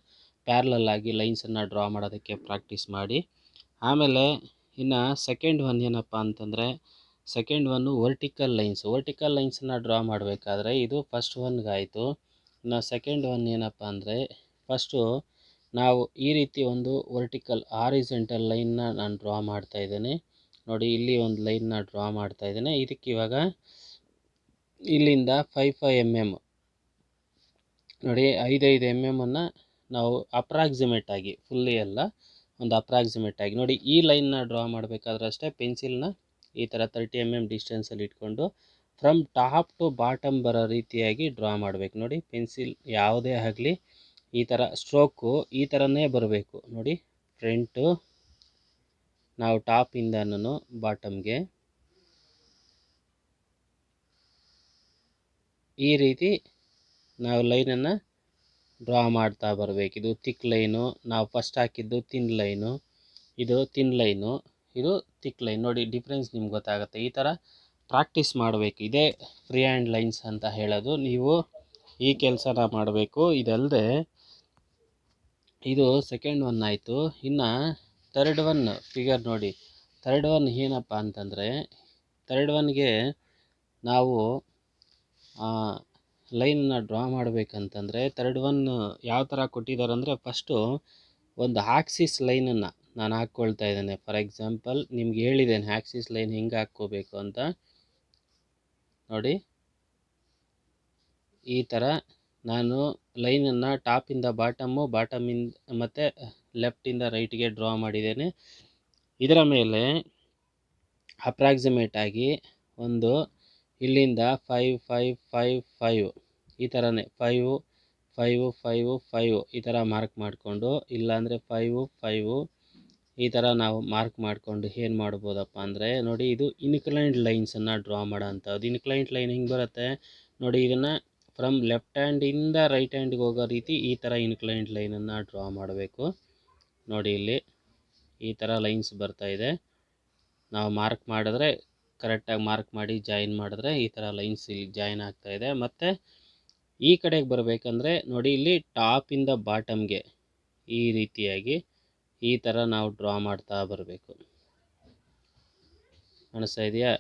ಪ್ಯಾರಲಲ್ ಆಗಿ ಲೈನ್ಸನ್ನು ಡ್ರಾ ಮಾಡೋದಕ್ಕೆ ಪ್ರಾಕ್ಟೀಸ್ ಮಾಡಿ. ಆಮೇಲೆ ಇನ್ನು ಸೆಕೆಂಡ್ ಒನ್ ಏನಪ್ಪ ಅಂತಂದರೆ, ಸೆಕೆಂಡ್ ಒನ್ನು ವರ್ಟಿಕಲ್ ಲೈನ್ಸನ್ನು ಡ್ರಾ ಮಾಡಬೇಕಾದ್ರೆ ಇದು ಫಸ್ಟ್ ಒನ್ಗಾಯಿತು. ಇನ್ನು ಸೆಕೆಂಡ್ ಒನ್ ಏನಪ್ಪ ಅಂದರೆ, ಫಸ್ಟು ನಾವು ಈ ರೀತಿ ಒಂದು ವರ್ಟಿಕಲ್ ಹಾರಿಜೆಂಟಲ್ ಲೈನ್ನ ನಾನು ಡ್ರಾ ಮಾಡ್ತಾ ಇದ್ದೇನೆ. ನೋಡಿ, ಇಲ್ಲಿ ಒಂದು ಲೈನ್ನ ಡ್ರಾ ಮಾಡ್ತಾ ಇದ್ದೇನೆ. ಇದಕ್ಕೆ ಇವಾಗ ಇಲ್ಲಿಂದ 5 mm ನೋಡಿ, 5 mm ನಾವು ಅಪ್ರಾಕ್ಸಿಮೇಟ್ ಆಗಿ, ಫುಲ್ಲಿ ಅಲ್ಲ, ಒಂದು ಅಪ್ರಾಕ್ಸಿಮೇಟ್ ಆಗಿ ನೋಡಿ ಈ ಲೈನ್ನ ಡ್ರಾ ಮಾಡಬೇಕಾದ್ರೆ ಅಷ್ಟೇ ಪೆನ್ಸಿಲ್ನ ಈ ಥರ 30 mm ಡಿಸ್ಟೆನ್ಸಲ್ಲಿ ಇಟ್ಕೊಂಡು ಫ್ರಮ್ ಟಾಪ್ ಟು ಬಾಟಮ್ ಬರೋ ರೀತಿಯಾಗಿ ಡ್ರಾ ಮಾಡಬೇಕು. ನೋಡಿ, ಪೆನ್ಸಿಲ್ ಯಾವುದೇ ಆಗಲಿ ಈ ಥರ ಸ್ಟ್ರೋಕು ಈ ಥರನೇ ಬರಬೇಕು. ನೋಡಿ, ಫ್ರಂಟು ನಾವು ಟಾಪಿಂದನೂ ಬಾಟಮ್ಗೆ ಈ ರೀತಿ ನಾವು ಲೈನನ್ನು ಡ್ರಾ ಮಾಡ್ತಾ ಬರಬೇಕು. ಇದು ಥಿಕ್ ಲೈನು, ನಾವು ಫಸ್ಟ್ ಹಾಕಿದ್ದು ಥಿನ್ ಲೈನು, ಇದು ಥಿನ್ ಲೈನು, ಇದು ಥಿಕ್ ಲೈನ್. ನೋಡಿ, ಡಿಫ್ರೆನ್ಸ್ ನಿಮ್ಗೆ ಗೊತ್ತಾಗುತ್ತೆ. ಈ ಥರ ಪ್ರಾಕ್ಟೀಸ್ ಮಾಡಬೇಕು. ಇದೇ ಫ್ರೀ ಹ್ಯಾಂಡ್ ಲೈನ್ಸ್ ಅಂತ ಹೇಳೋದು. ನೀವು ಈ ಕೆಲಸನ ಮಾಡಬೇಕು. ಇದಲ್ಲದೆ ಇದು ಸೆಕೆಂಡ್ ಒನ್ ಆಯಿತು. ಇನ್ನು ಥರ್ಡ್ ಒನ್ ಫಿಗರ್ ನೋಡಿ. ಥರ್ಡ್ ಒನ್ ಏನಪ್ಪ ಅಂತಂದರೆ, ಥರ್ಡ್ ಒನ್ಗೆ ನಾವು ಲೈನನ್ನು ಡ್ರಾ ಮಾಡಬೇಕಂತಂದರೆ ಥರ್ಡ್ ಒನ್ ಯಾವ ಥರ ಕೊಟ್ಟಿದ್ದಾರೆ ಅಂದರೆ, ಫಸ್ಟು ಒಂದು ಆಕ್ಸಿಸ್ ಲೈನನ್ನು ನಾನು ಹಾಕ್ಕೊಳ್ತಾ ಇದ್ದೇನೆ. ಫಾರ್ ಎಕ್ಸಾಂಪಲ್ ನಿಮ್ಗೆ ಹೇಳಿದ್ದೇನೆ ಆಕ್ಸಿಸ್ ಲೈನ್ ಹೆಂಗೆ ಹಾಕ್ಕೋಬೇಕು ಅಂತ. ನೋಡಿ, ಈ ಥರ ನಾನು ಲೈನನ್ನು ಟಾಪಿಂದ ಬಾಟಮಿಂದ ಮತ್ತು ಲೆಫ್ಟಿಂದ ರೈಟ್ಗೆ ಡ್ರಾ ಮಾಡಿದ್ದೇನೆ. ಇದರ ಮೇಲೆ ಅಪ್ರಾಕ್ಸಿಮೇಟ್ ಆಗಿ ಒಂದು ಇಲ್ಲಿಂದ 5 ಈ ಥರನೇ 5 ಈ ಥರ ಮಾರ್ಕ್ ಮಾಡಿಕೊಂಡು, ಇಲ್ಲಾಂದರೆ 5 ಈ ಥರ ನಾವು ಮಾರ್ಕ್ ಮಾಡಿಕೊಂಡು ಏನು ಮಾಡ್ಬೋದಪ್ಪ ಅಂದರೆ, ನೋಡಿ, ಇದು ಇನ್ಕ್ಲೈನ್ಡ್ ಲೈನ್ಸನ್ನು ಡ್ರಾ ಮಾಡೋ ಅಂಥದ್ದು. ಇನ್ಕ್ಲೈನ್ಡ್ ಲೈನ್ ಹಿಂಗೆ ಬರುತ್ತೆ ನೋಡಿ. ಇದನ್ನು ಫ್ರಮ್ ಲೆಫ್ಟ್ ಹ್ಯಾಂಡಿಂದ ರೈಟ್ ಹ್ಯಾಂಡಿಗೆ ಹೋಗೋ ರೀತಿ ಈ ಥರ ಇನ್ಕ್ಲೈನ್ಡ್ ಲೈನನ್ನು ಡ್ರಾ ಮಾಡಬೇಕು. ನೋಡಿ, ಇಲ್ಲಿ ಈ ಥರ ಲೈನ್ಸ್ ಬರ್ತಾಯಿದೆ. ನಾವು ಮಾರ್ಕ್ ಮಾಡಿದ್ರೆ ಕರೆಕ್ಟಾಗಿ ಮಾರ್ಕ್ ಮಾಡಿ ಜಾಯಿನ್ ಮಾಡಿದ್ರೆ ಈ ಥರ ಲೈನ್ಸ್ ಇಲ್ಲಿ ಜಾಯಿನ್ ಆಗ್ತಾಯಿದೆ. ಮತ್ತು ಈ ಕಡೆಗೆ ಬರಬೇಕಂದ್ರೆ ನೋಡಿ, ಇಲ್ಲಿ ಟಾಪಿಂದ ಬಾಟಮ್ಗೆ ಈ ರೀತಿಯಾಗಿ ಈ ಥರ ನಾವು ಡ್ರಾ ಮಾಡ್ತಾ ಬರಬೇಕು. ಕಾಣಿಸ್ತಾ ಇದೆಯಾ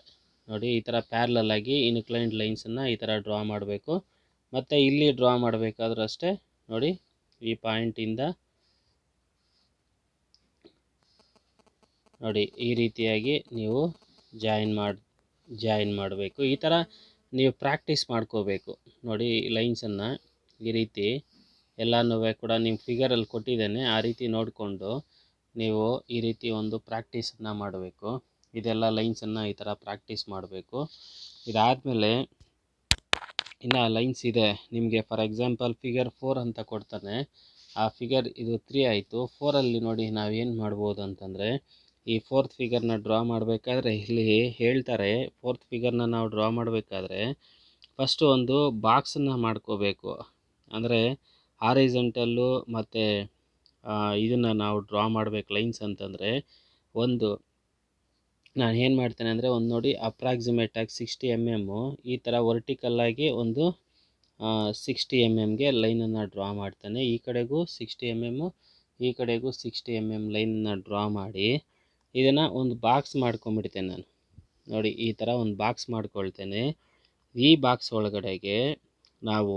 ನೋಡಿ, ಈ ಥರ ಪ್ಯಾರಲಲ್ ಆಗಿ ಇನ್ಕ್ಲೈನ್ಡ್ ಲೈನ್ಸನ್ನು ಈ ಥರ ಡ್ರಾ ಮಾಡಬೇಕು. ಮತ್ತು ಇಲ್ಲಿ ಡ್ರಾ ಮಾಡಬೇಕಾದ್ರೂ ಅಷ್ಟೇ ನೋಡಿ, ಈ ಪಾಯಿಂಟಿಂದ ನೋಡಿ ಈ ರೀತಿಯಾಗಿ ನೀವು ಜಾಯಿನ್ ಮಾಡಬೇಕು. ಈ ಥರ ನೀವು ಪ್ರಾಕ್ಟೀಸ್ ಮಾಡ್ಕೋಬೇಕು. ನೋಡಿ ಲೈನ್ಸನ್ನು ಈ ರೀತಿ ಎಲ್ಲನೂ ಕೂಡ ನಿಮ್ಮ ಫಿಗರಲ್ಲಿ ಕೊಟ್ಟಿದ್ದೇನೆ, ಆ ರೀತಿ ನೋಡಿಕೊಂಡು ನೀವು ಈ ರೀತಿ ಒಂದು ಪ್ರಾಕ್ಟೀಸನ್ನು ಮಾಡಬೇಕು. ಇದೆಲ್ಲ ಲೈನ್ಸನ್ನು ಈ ಥರ ಪ್ರಾಕ್ಟೀಸ್ ಮಾಡಬೇಕು. ಇದಾದಮೇಲೆ ಇನ್ನು ಲೈನ್ಸ್ ಇದೆ ನಿಮಗೆ. ಫಾರ್ ಎಕ್ಸಾಂಪಲ್ ಫಿಗರ್ 4 ಅಂತ ಕೊಡ್ತಾನೆ. ಆ ಫಿಗರ್ ಇದು 3 ಆಯಿತು. 4ಅಲ್ಲಿ ನೋಡಿ ನಾವೇನು ಮಾಡ್ಬೋದು ಅಂತಂದರೆ, ಈ 4th ಫಿಗರ್ನ ಡ್ರಾ ಮಾಡಬೇಕಾದ್ರೆ ಇಲ್ಲಿ ಹೇಳ್ತಾರೆ, 4th ಫಿಗರ್ನ ನಾವು ಡ್ರಾ ಮಾಡಬೇಕಾದ್ರೆ ಫಸ್ಟು ಒಂದು ಬಾಕ್ಸನ್ನು ಮಾಡ್ಕೋಬೇಕು. ಅಂದರೆ ಹಾರಿಜಾಂಟಲ್ಲು ಮತ್ತು ಇದನ್ನು ನಾವು ಡ್ರಾ ಮಾಡಬೇಕು ಲೈನ್ಸ್ ಅಂತಂದರೆ, ಒಂದು ನಾನು ಏನು ಮಾಡ್ತೇನೆ ಅಂದರೆ, ಒಂದು ನೋಡಿ ಅಪ್ರಾಕ್ಸಿಮೇಟಾಗಿ 60 mm ಈ ಥರ ವರ್ಟಿಕಲ್ಲಾಗಿ ಒಂದು 60 mm ಲೈನನ್ನು ಡ್ರಾ ಮಾಡ್ತಾನೆ. ಈ ಕಡೆಗೂ 60 mm, ಈ ಕಡೆಗೂ 60 mm ಲೈನನ್ನು ಡ್ರಾ ಮಾಡಿ ಇದನ್ನು ಒಂದು ಬಾಕ್ಸ್ ಮಾಡ್ಕೊಂಬಿಡ್ತೇನೆ ನಾನು. ನೋಡಿ ಈ ಥರ ಒಂದು ಬಾಕ್ಸ್ ಮಾಡ್ಕೊಳ್ತೇನೆ. ಈ ಬಾಕ್ಸ್ ಒಳಗಡೆಗೆ ನಾವು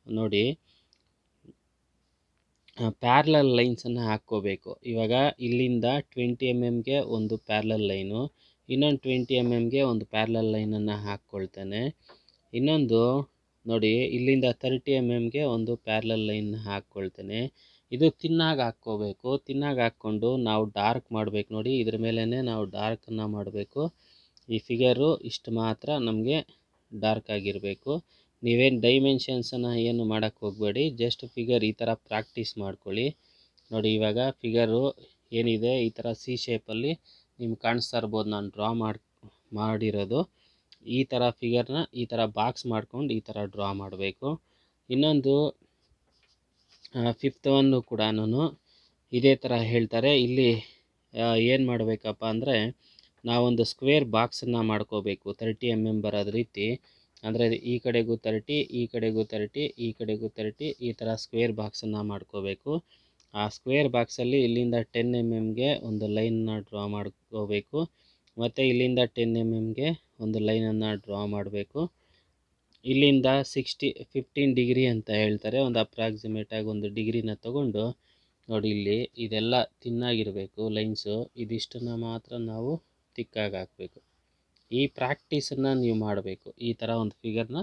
ನೋಡಿ ಪ್ಯಾರಲಲ್ ಲೈನ್ಸನ್ನು ಹಾಕ್ಕೋಬೇಕು. ಇವಾಗ ಇಲ್ಲಿಂದ 20 mm ಒಂದು ಪ್ಯಾರಲಲ್ ಲೈನು, ಇನ್ನೊಂದು 20 mm ಒಂದು ಪ್ಯಾರಲಲ್ ಲೈನನ್ನು ಹಾಕ್ಕೊಳ್ತೇನೆ. ಇನ್ನೊಂದು ನೋಡಿ ಇಲ್ಲಿಂದ 30 mm ಒಂದು ಪ್ಯಾರಲಲ್ ಲೈನ್ ಹಾಕ್ಕೊಳ್ತೇನೆ. ಇದು ತಿನ್ನಾಗಿ ಹಾಕ್ಕೋಬೇಕು. ತಿನ್ನಾಗಿ ಹಾಕ್ಕೊಂಡು ನಾವು ಡಾರ್ಕ್ ಮಾಡಬೇಕು. ನೋಡಿ ಇದ್ರ ಮೇಲೇ ನಾವು ಡಾರ್ಕನ್ನು ಮಾಡಬೇಕು. ಈ ಫಿಗರು ಇಷ್ಟು ಮಾತ್ರ ನಮಗೆ ಡಾರ್ಕ್ ಆಗಿರಬೇಕು. ನೀವೇನು ಡೈಮೆನ್ಷನ್ಸನ್ನು ಏನು ಮಾಡೋಕ್ಕೆ ಹೋಗಬೇಡಿ, ಜಸ್ಟ್ ಫಿಗರ್ ಈ ಥರ ಪ್ರಾಕ್ಟೀಸ್ ಮಾಡ್ಕೊಳ್ಳಿ. ನೋಡಿ ಇವಾಗ ಫಿಗರು ಏನಿದೆ ಈ ಥರ ಸಿ ಶೇಪಲ್ಲಿ ನಿಮ್ಗೆ ಕಾಣಿಸ್ತಾ ಇರ್ಬೋದು, ನಾನು ಡ್ರಾ ಮಾಡಿರೋದು. ಈ ಥರ ಫಿಗರ್ನ ಈ ಥರ ಬಾಕ್ಸ್ ಮಾಡ್ಕೊಂಡು ಈ ಥರ ಡ್ರಾ ಮಾಡಬೇಕು. ಇನ್ನೊಂದು 5th ಒನ್ನು ಕೂಡ ಇದೇ ಥರ ಹೇಳ್ತಾರೆ. ಇಲ್ಲಿ ಏನು ಮಾಡಬೇಕಪ್ಪ ಅಂದರೆ, ನಾವೊಂದು ಸ್ಕ್ವೇರ್ ಬಾಕ್ಸನ್ನು ಮಾಡ್ಕೋಬೇಕು 30 mm ಬರೋದ ರೀತಿ. ಅಂದರೆ ಈ ಕಡೆಗೂ 30, ಈ ಕಡೆಗೂ 30, ಈ ಕಡೆಗೂ 30, ಈ ಥರ ಸ್ಕ್ವೇರ್ ಬಾಕ್ಸನ್ನು ಮಾಡ್ಕೋಬೇಕು. ಆ ಸ್ಕ್ವೇರ್ ಬಾಕ್ಸಲ್ಲಿ ಇಲ್ಲಿಂದ 10 mm ಒಂದು ಲೈನನ್ನು ಡ್ರಾ ಮಾಡ್ಕೋಬೇಕು. ಮತ್ತು ಇಲ್ಲಿಂದ 10 mm ಒಂದು ಲೈನನ್ನು ಡ್ರಾ ಮಾಡಬೇಕು. ಇಲ್ಲಿಂದ 15 ಡಿಗ್ರಿ ಅಂತ ಹೇಳ್ತಾರೆ, ಒಂದು ಅಪ್ರಾಕ್ಸಿಮೇಟಾಗಿ ಒಂದು ಡಿಗ್ರಿನ ತಗೊಂಡು ನೋಡಿ ಇಲ್ಲಿ ಇದೆಲ್ಲ ತಿನ್ನಾಗಿರಬೇಕು ಲೈನ್ಸು. ಇದಿಷ್ಟನ್ನು ಮಾತ್ರ ನಾವು ತಿಕ್ಕಾಗಿ ಹಾಕಬೇಕು. ಈ ಪ್ರಾಕ್ಟೀಸನ್ನು ನೀವು ಮಾಡಬೇಕು. ಈ ಥರ ಒಂದು ಫಿಗರ್ನ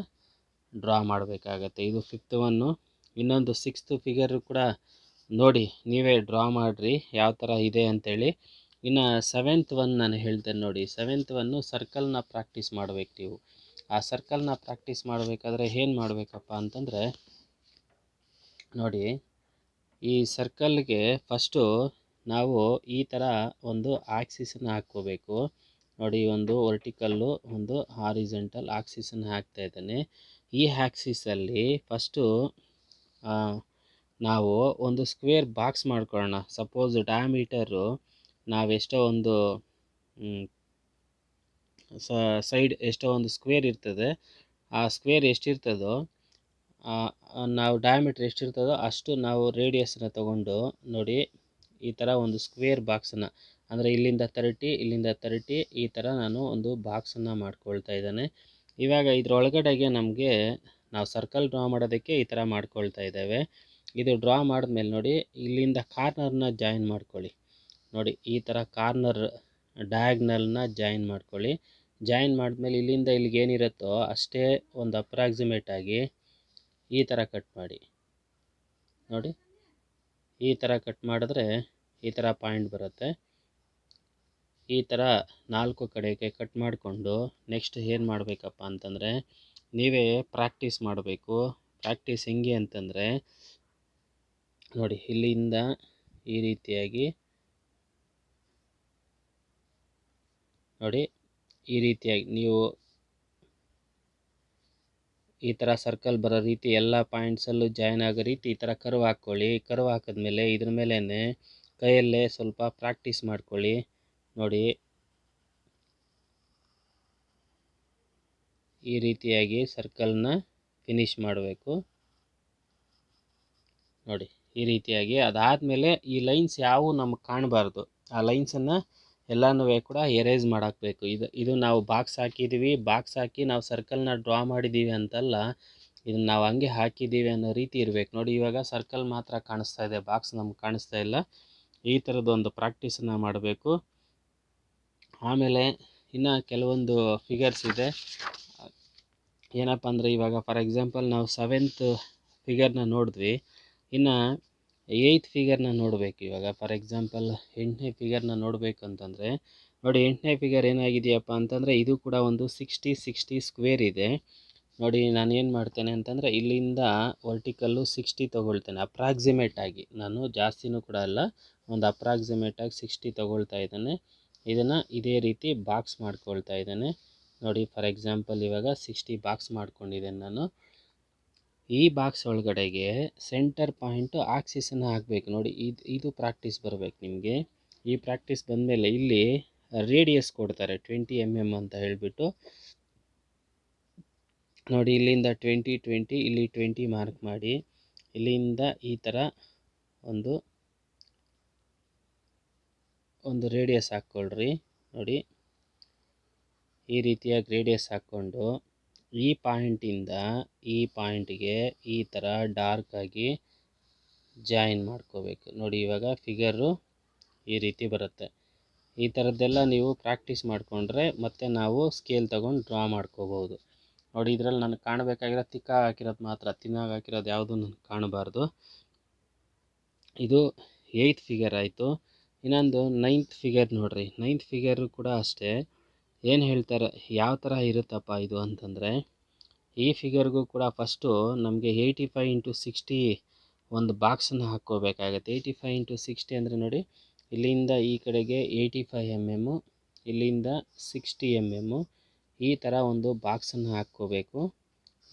ಡ್ರಾ ಮಾಡಬೇಕಾಗತ್ತೆ. ಇದು 5th ಒನ್ನು. ಇನ್ನೊಂದು 6th ಫಿಗರು ಕೂಡ ನೋಡಿ ನೀವೇ ಡ್ರಾ ಮಾಡಿರಿ ಯಾವ ಥರ ಇದೆ ಅಂಥೇಳಿ. ಇನ್ನು 7th ಒನ್ ನಾನು ಹೇಳ್ತೇನೆ ನೋಡಿ. 7th ಒನ್ನು ಸರ್ಕಲ್ನ ಪ್ರಾಕ್ಟೀಸ್ ಮಾಡಬೇಕು ನೀವು. ಆ ಸರ್ಕಲ್ನ ಪ್ರಾಕ್ಟೀಸ್ ಮಾಡಬೇಕಾದ್ರೆ ಏನು ಮಾಡಬೇಕಪ್ಪ ಅಂತಂದರೆ, ನೋಡಿ ಈ ಸರ್ಕಲ್ಗೆ ಫಸ್ಟು ನಾವು ಈ ಥರ ಒಂದು ಆಕ್ಸಿಸನ್ನು ಹಾಕ್ಕೋಬೇಕು. ನೋಡಿ ಒಂದು ವರ್ಟಿಕಲ್ಲು, ಒಂದು ಹಾರಿಜಾಂಟಲ್ ಆಕ್ಸಿಸನ್ನು ಹಾಕ್ತಾ ಇದ್ದಾನೆ. ಈ ಆಕ್ಸಿಸಲ್ಲಿ ಫಸ್ಟು ನಾವು ಒಂದು ಸ್ಕ್ವೇರ್ ಬಾಕ್ಸ್ ಮಾಡ್ಕೊಳ್ಳೋಣ. ಸಪೋಸ್ ಡಯಾಮೀಟರು ನಾವೆಷ್ಟೋ ಒಂದು ಸೈಡ್ ಎಷ್ಟೋ ಒಂದು ಸ್ಕ್ವೇರ್ ಇರ್ತದೆ. ಆ ಸ್ಕ್ವೇರ್ ಎಷ್ಟಿರ್ತದೋ ನಾವು ಡಯಾಮೀಟ್ರ್ ಎಷ್ಟಿರ್ತದೋ ಅಷ್ಟು ನಾವು ರೇಡಿಯಸನ್ನು ತಗೊಂಡು ನೋಡಿ ಈ ಥರ ಒಂದು ಸ್ಕ್ವೇರ್ ಬಾಕ್ಸನ್ನು, ಅಂದರೆ ಇಲ್ಲಿಂದ 30, ಇಲ್ಲಿಂದ 30 ಈ ಥರ ನಾನು ಒಂದು ಬಾಕ್ಸನ್ನು ಮಾಡ್ಕೊಳ್ತಾ ಇದ್ದಾನೆ. ಇವಾಗ ಇದರೊಳಗಡೆಗೆ ನಮಗೆ ನಾವು ಸರ್ಕಲ್ ಡ್ರಾ ಮಾಡೋದಕ್ಕೆ ಈ ಥರ ಮಾಡ್ಕೊಳ್ತಾ ಇದ್ದೇವೆ. ಇದು ಡ್ರಾ ಮಾಡಿದ್ಮೇಲೆ ನೋಡಿ ಇಲ್ಲಿಂದ ಕಾರ್ನರ್ನ ಜಾಯಿನ್ ಮಾಡ್ಕೊಳ್ಳಿ. ನೋಡಿ ಈ ಥರ ಕಾರ್ನರ್ ಡಯಾಗ್ನಲ್ನ ಜಾಯಿನ್ ಮಾಡ್ಕೊಳ್ಳಿ. ಜಾಯಿನ್ ಮಾಡಿದ್ಮೇಲೆ ಇಲ್ಲಿಂದ ಇಲ್ಲಿಗೆ ಏನಿರುತ್ತೋ ಅಷ್ಟೇ ಒಂದು ಅಪ್ರಾಕ್ಸಿಮೇಟಾಗಿ ಈ ಥರ ಕಟ್ ಮಾಡಿ. ನೋಡಿ ಈ ಥರ ಕಟ್ ಮಾಡಿದ್ರೆ ಈ ಥರ ಪಾಯಿಂಟ್ ಬರುತ್ತೆ. ಈ ಥರ 4 ಕಡೆಗೆ ಕಟ್ ಮಾಡಿಕೊಂಡು ನೆಕ್ಸ್ಟ್ ಏನು ಮಾಡಬೇಕಪ್ಪ ಅಂತಂದರೆ, ನೀವೇ ಪ್ರಾಕ್ಟೀಸ್ ಮಾಡಬೇಕು. ಪ್ರಾಕ್ಟೀಸ್ ಹೆಂಗೆ ಅಂತಂದರೆ ನೋಡಿ ಇಲ್ಲಿಂದ ಈ ರೀತಿಯಾಗಿ ನೋಡಿ ಈ ರೀತಿಯಾಗಿ ನೀವು ಈ ಥರ ಸರ್ಕಲ್ ಬರೋ ರೀತಿ ಎಲ್ಲ ಪಾಯಿಂಟ್ಸಲ್ಲೂ ಜಾಯಿನ್ ಆಗೋ ರೀತಿ ಈ ಥರ ಕರ್ವ್ ಹಾಕ್ಕೊಳ್ಳಿ. ಕರ್ವ್ ಹಾಕಿದ್ಮೇಲೆ ಇದ್ರ ಮೇಲೇ ಕೈಯಲ್ಲೇ ಸ್ವಲ್ಪ ಪ್ರಾಕ್ಟೀಸ್ ಮಾಡ್ಕೊಳ್ಳಿ. ನೋಡಿ ಈ ರೀತಿಯಾಗಿ ಸರ್ಕಲ್ನ ಫಿನಿಷ್ ಮಾಡಬೇಕು. ನೋಡಿ ಈ ರೀತಿಯಾಗಿ. ಅದಾದಮೇಲೆ ಈ ಲೈನ್ಸ್ ಯಾವುವು ನಮಗೆ ಕಾಣಬಾರ್ದು, ಆ ಲೈನ್ಸನ್ನು ಎಲ್ಲನೂ ಕೂಡ ಎರೇಸ್ ಮಾಡಾಕಬೇಕು. ಇದು ನಾವು ಬಾಕ್ಸ್ ಹಾಕಿದ್ದೀವಿ, ಬಾಕ್ಸ್ ಹಾಕಿ ನಾವು ಸರ್ಕಲ್ನ ಡ್ರಾ ಮಾಡಿದ್ದೀವಿ ಅಂತಲ್ಲ, ಇದನ್ನು ನಾವು ಹಂಗೆ ಹಾಕಿದ್ದೀವಿ ಅನ್ನೋ ರೀತಿ ಇರಬೇಕು. ನೋಡಿ ಇವಾಗ ಸರ್ಕಲ್ ಮಾತ್ರ ಕಾಣಿಸ್ತಾ ಇದೆ, ಬಾಕ್ಸ್ ನಮ್ಗೆ ಕಾಣಿಸ್ತಾ ಇಲ್ಲ. ಈ ಥರದ್ದೊಂದು ಪ್ರಾಕ್ಟೀಸನ್ನು ಮಾಡಬೇಕು. ಆಮೇಲೆ ಇನ್ನು ಕೆಲವೊಂದು ಫಿಗರ್ಸ್ ಇದೆ. ಏನಪ್ಪ ಅಂದರೆ ಇವಾಗ ಫಾರ್ ಎಕ್ಸಾಂಪಲ್ ನಾವು 7th ಫಿಗರ್ನ ನೋಡಿದ್ವಿ, ಇನ್ನು 8th ಫಿಗರ್ನ ನೋಡಬೇಕು. ಇವಾಗ ಫಾರ್ ಎಕ್ಸಾಂಪಲ್ 8ನೇ ಫಿಗರ್ನ ನೋಡಬೇಕು ಅಂತಂದರೆ ನೋಡಿ, 8ನೇ ಫಿಗರ್ ಏನಾಗಿದೆಯಪ್ಪ ಅಂತಂದರೆ ಇದು ಕೂಡ ಒಂದು 60 ಸ್ಕ್ವೇರ್ ಇದೆ. ನೋಡಿ ನಾನು ಏನು ಮಾಡ್ತೇನೆ ಅಂತಂದರೆ ಇಲ್ಲಿಂದ ವರ್ಟಿಕಲ್ಲು 60 ತೊಗೊಳ್ತೇನೆ ಅಪ್ರಾಕ್ಸಿಮೇಟ್ ಆಗಿ. ನಾನು ಜಾಸ್ತಿನೂ ಕೂಡ ಅಲ್ಲ, ಒಂದು ಅಪ್ರಾಕ್ಸಿಮೇಟಾಗಿ 60 ತೊಗೊಳ್ತಾ ಇದ್ದೇನೆ. ಇದನ್ನು ಇದೇ ರೀತಿ ಬಾಕ್ಸ್ ಮಾಡ್ಕೊಳ್ತಾ ಇದ್ದೇನೆ. ನೋಡಿ ಫಾರ್ ಎಕ್ಸಾಂಪಲ್ ಇವಾಗ 60 ಬಾಕ್ಸ್ ಮಾಡ್ಕೊಂಡಿದ್ದೇನೆ ನಾನು. ಈ ಬಾಕ್ಸ್ ಒಳಗಡೆಗೆ ಸೆಂಟರ್ ಪಾಯಿಂಟು ಆಕ್ಸಿಸನ್ನು ಹಾಕಬೇಕು. ನೋಡಿ ಇದು ಪ್ರಾಕ್ಟೀಸ್ ಬರಬೇಕು ನಿಮಗೆ. ಈ ಪ್ರಾಕ್ಟೀಸ್ ಬಂದಮೇಲೆ ಇಲ್ಲಿ ರೇಡಿಯಸ್ ಕೊಡ್ತಾರೆ 20 mm ಅಂತ ಹೇಳಿಬಿಟ್ಟು. ನೋಡಿ ಇಲ್ಲಿಂದ 20 ಇಲ್ಲಿ 20 ಮಾರ್ಕ್ ಮಾಡಿ, ಇಲ್ಲಿಂದ ಈ ಥರ ಒಂದು ರೇಡಿಯಸ್ ಹಾಕ್ಕೊಳ್ರಿ. ನೋಡಿ ಈ ರೀತಿಯಾಗಿ ರೇಡಿಯಸ್ ಹಾಕ್ಕೊಂಡು ಈ ಪಾಯಿಂಟಿಂದ ಈ ಪಾಯಿಂಟಿಗೆ ಈ ಥರ ಡಾರ್ಕ್ ಆಗಿ ಜಾಯಿನ್ ಮಾಡ್ಕೋಬೇಕು. ನೋಡಿ ಇವಾಗ ಫಿಗರು ಈ ರೀತಿ ಬರುತ್ತೆ. ಈ ಥರದ್ದೆಲ್ಲ ನೀವು ಪ್ರಾಕ್ಟೀಸ್ ಮಾಡಿಕೊಂಡ್ರೆ ಮತ್ತೆ ನಾವು ಸ್ಕೇಲ್ ತೊಗೊಂಡು ಡ್ರಾ ಮಾಡ್ಕೋಬೋದು. ನೋಡಿ ಇದರಲ್ಲಿ ನನಗೆ ಕಾಣಬೇಕಾಗಿರೋ ತಿಕ್ಕಾಗಿ ಹಾಕಿರೋದು ಮಾತ್ರ, ತಿನ್ನಾಗಿ ಹಾಕಿರೋದು ಯಾವುದೂ ನನಗೆ ಕಾಣಬಾರ್ದು. ಇದು 8th ಫಿಗರ್ ಆಯಿತು. ಇನ್ನೊಂದು 9th ಫಿಗರ್ ನೋಡಿರಿ. 9th ಫಿಗರು ಕೂಡ ಅಷ್ಟೇ. ಏನು ಹೇಳ್ತಾರೆ, ಯಾವ ಥರ ಇರುತ್ತಪ್ಪ ಇದು ಅಂತಂದರೆ, ಈ ಫಿಗರ್ಗೂ ಕೂಡ ಫಸ್ಟು ನಮಗೆ 85 × 60 ಒಂದು ಬಾಕ್ಸನ್ನು ಹಾಕ್ಕೋಬೇಕಾಗತ್ತೆ. 85 × 60 ಅಂದರೆ ನೋಡಿ ಇಲ್ಲಿಂದ ಈ ಕಡೆಗೆ 85 mm, ಇಲ್ಲಿಂದ 60 mm, ಈ ಥರ ಒಂದು ಬಾಕ್ಸನ್ನು ಹಾಕ್ಕೋಬೇಕು.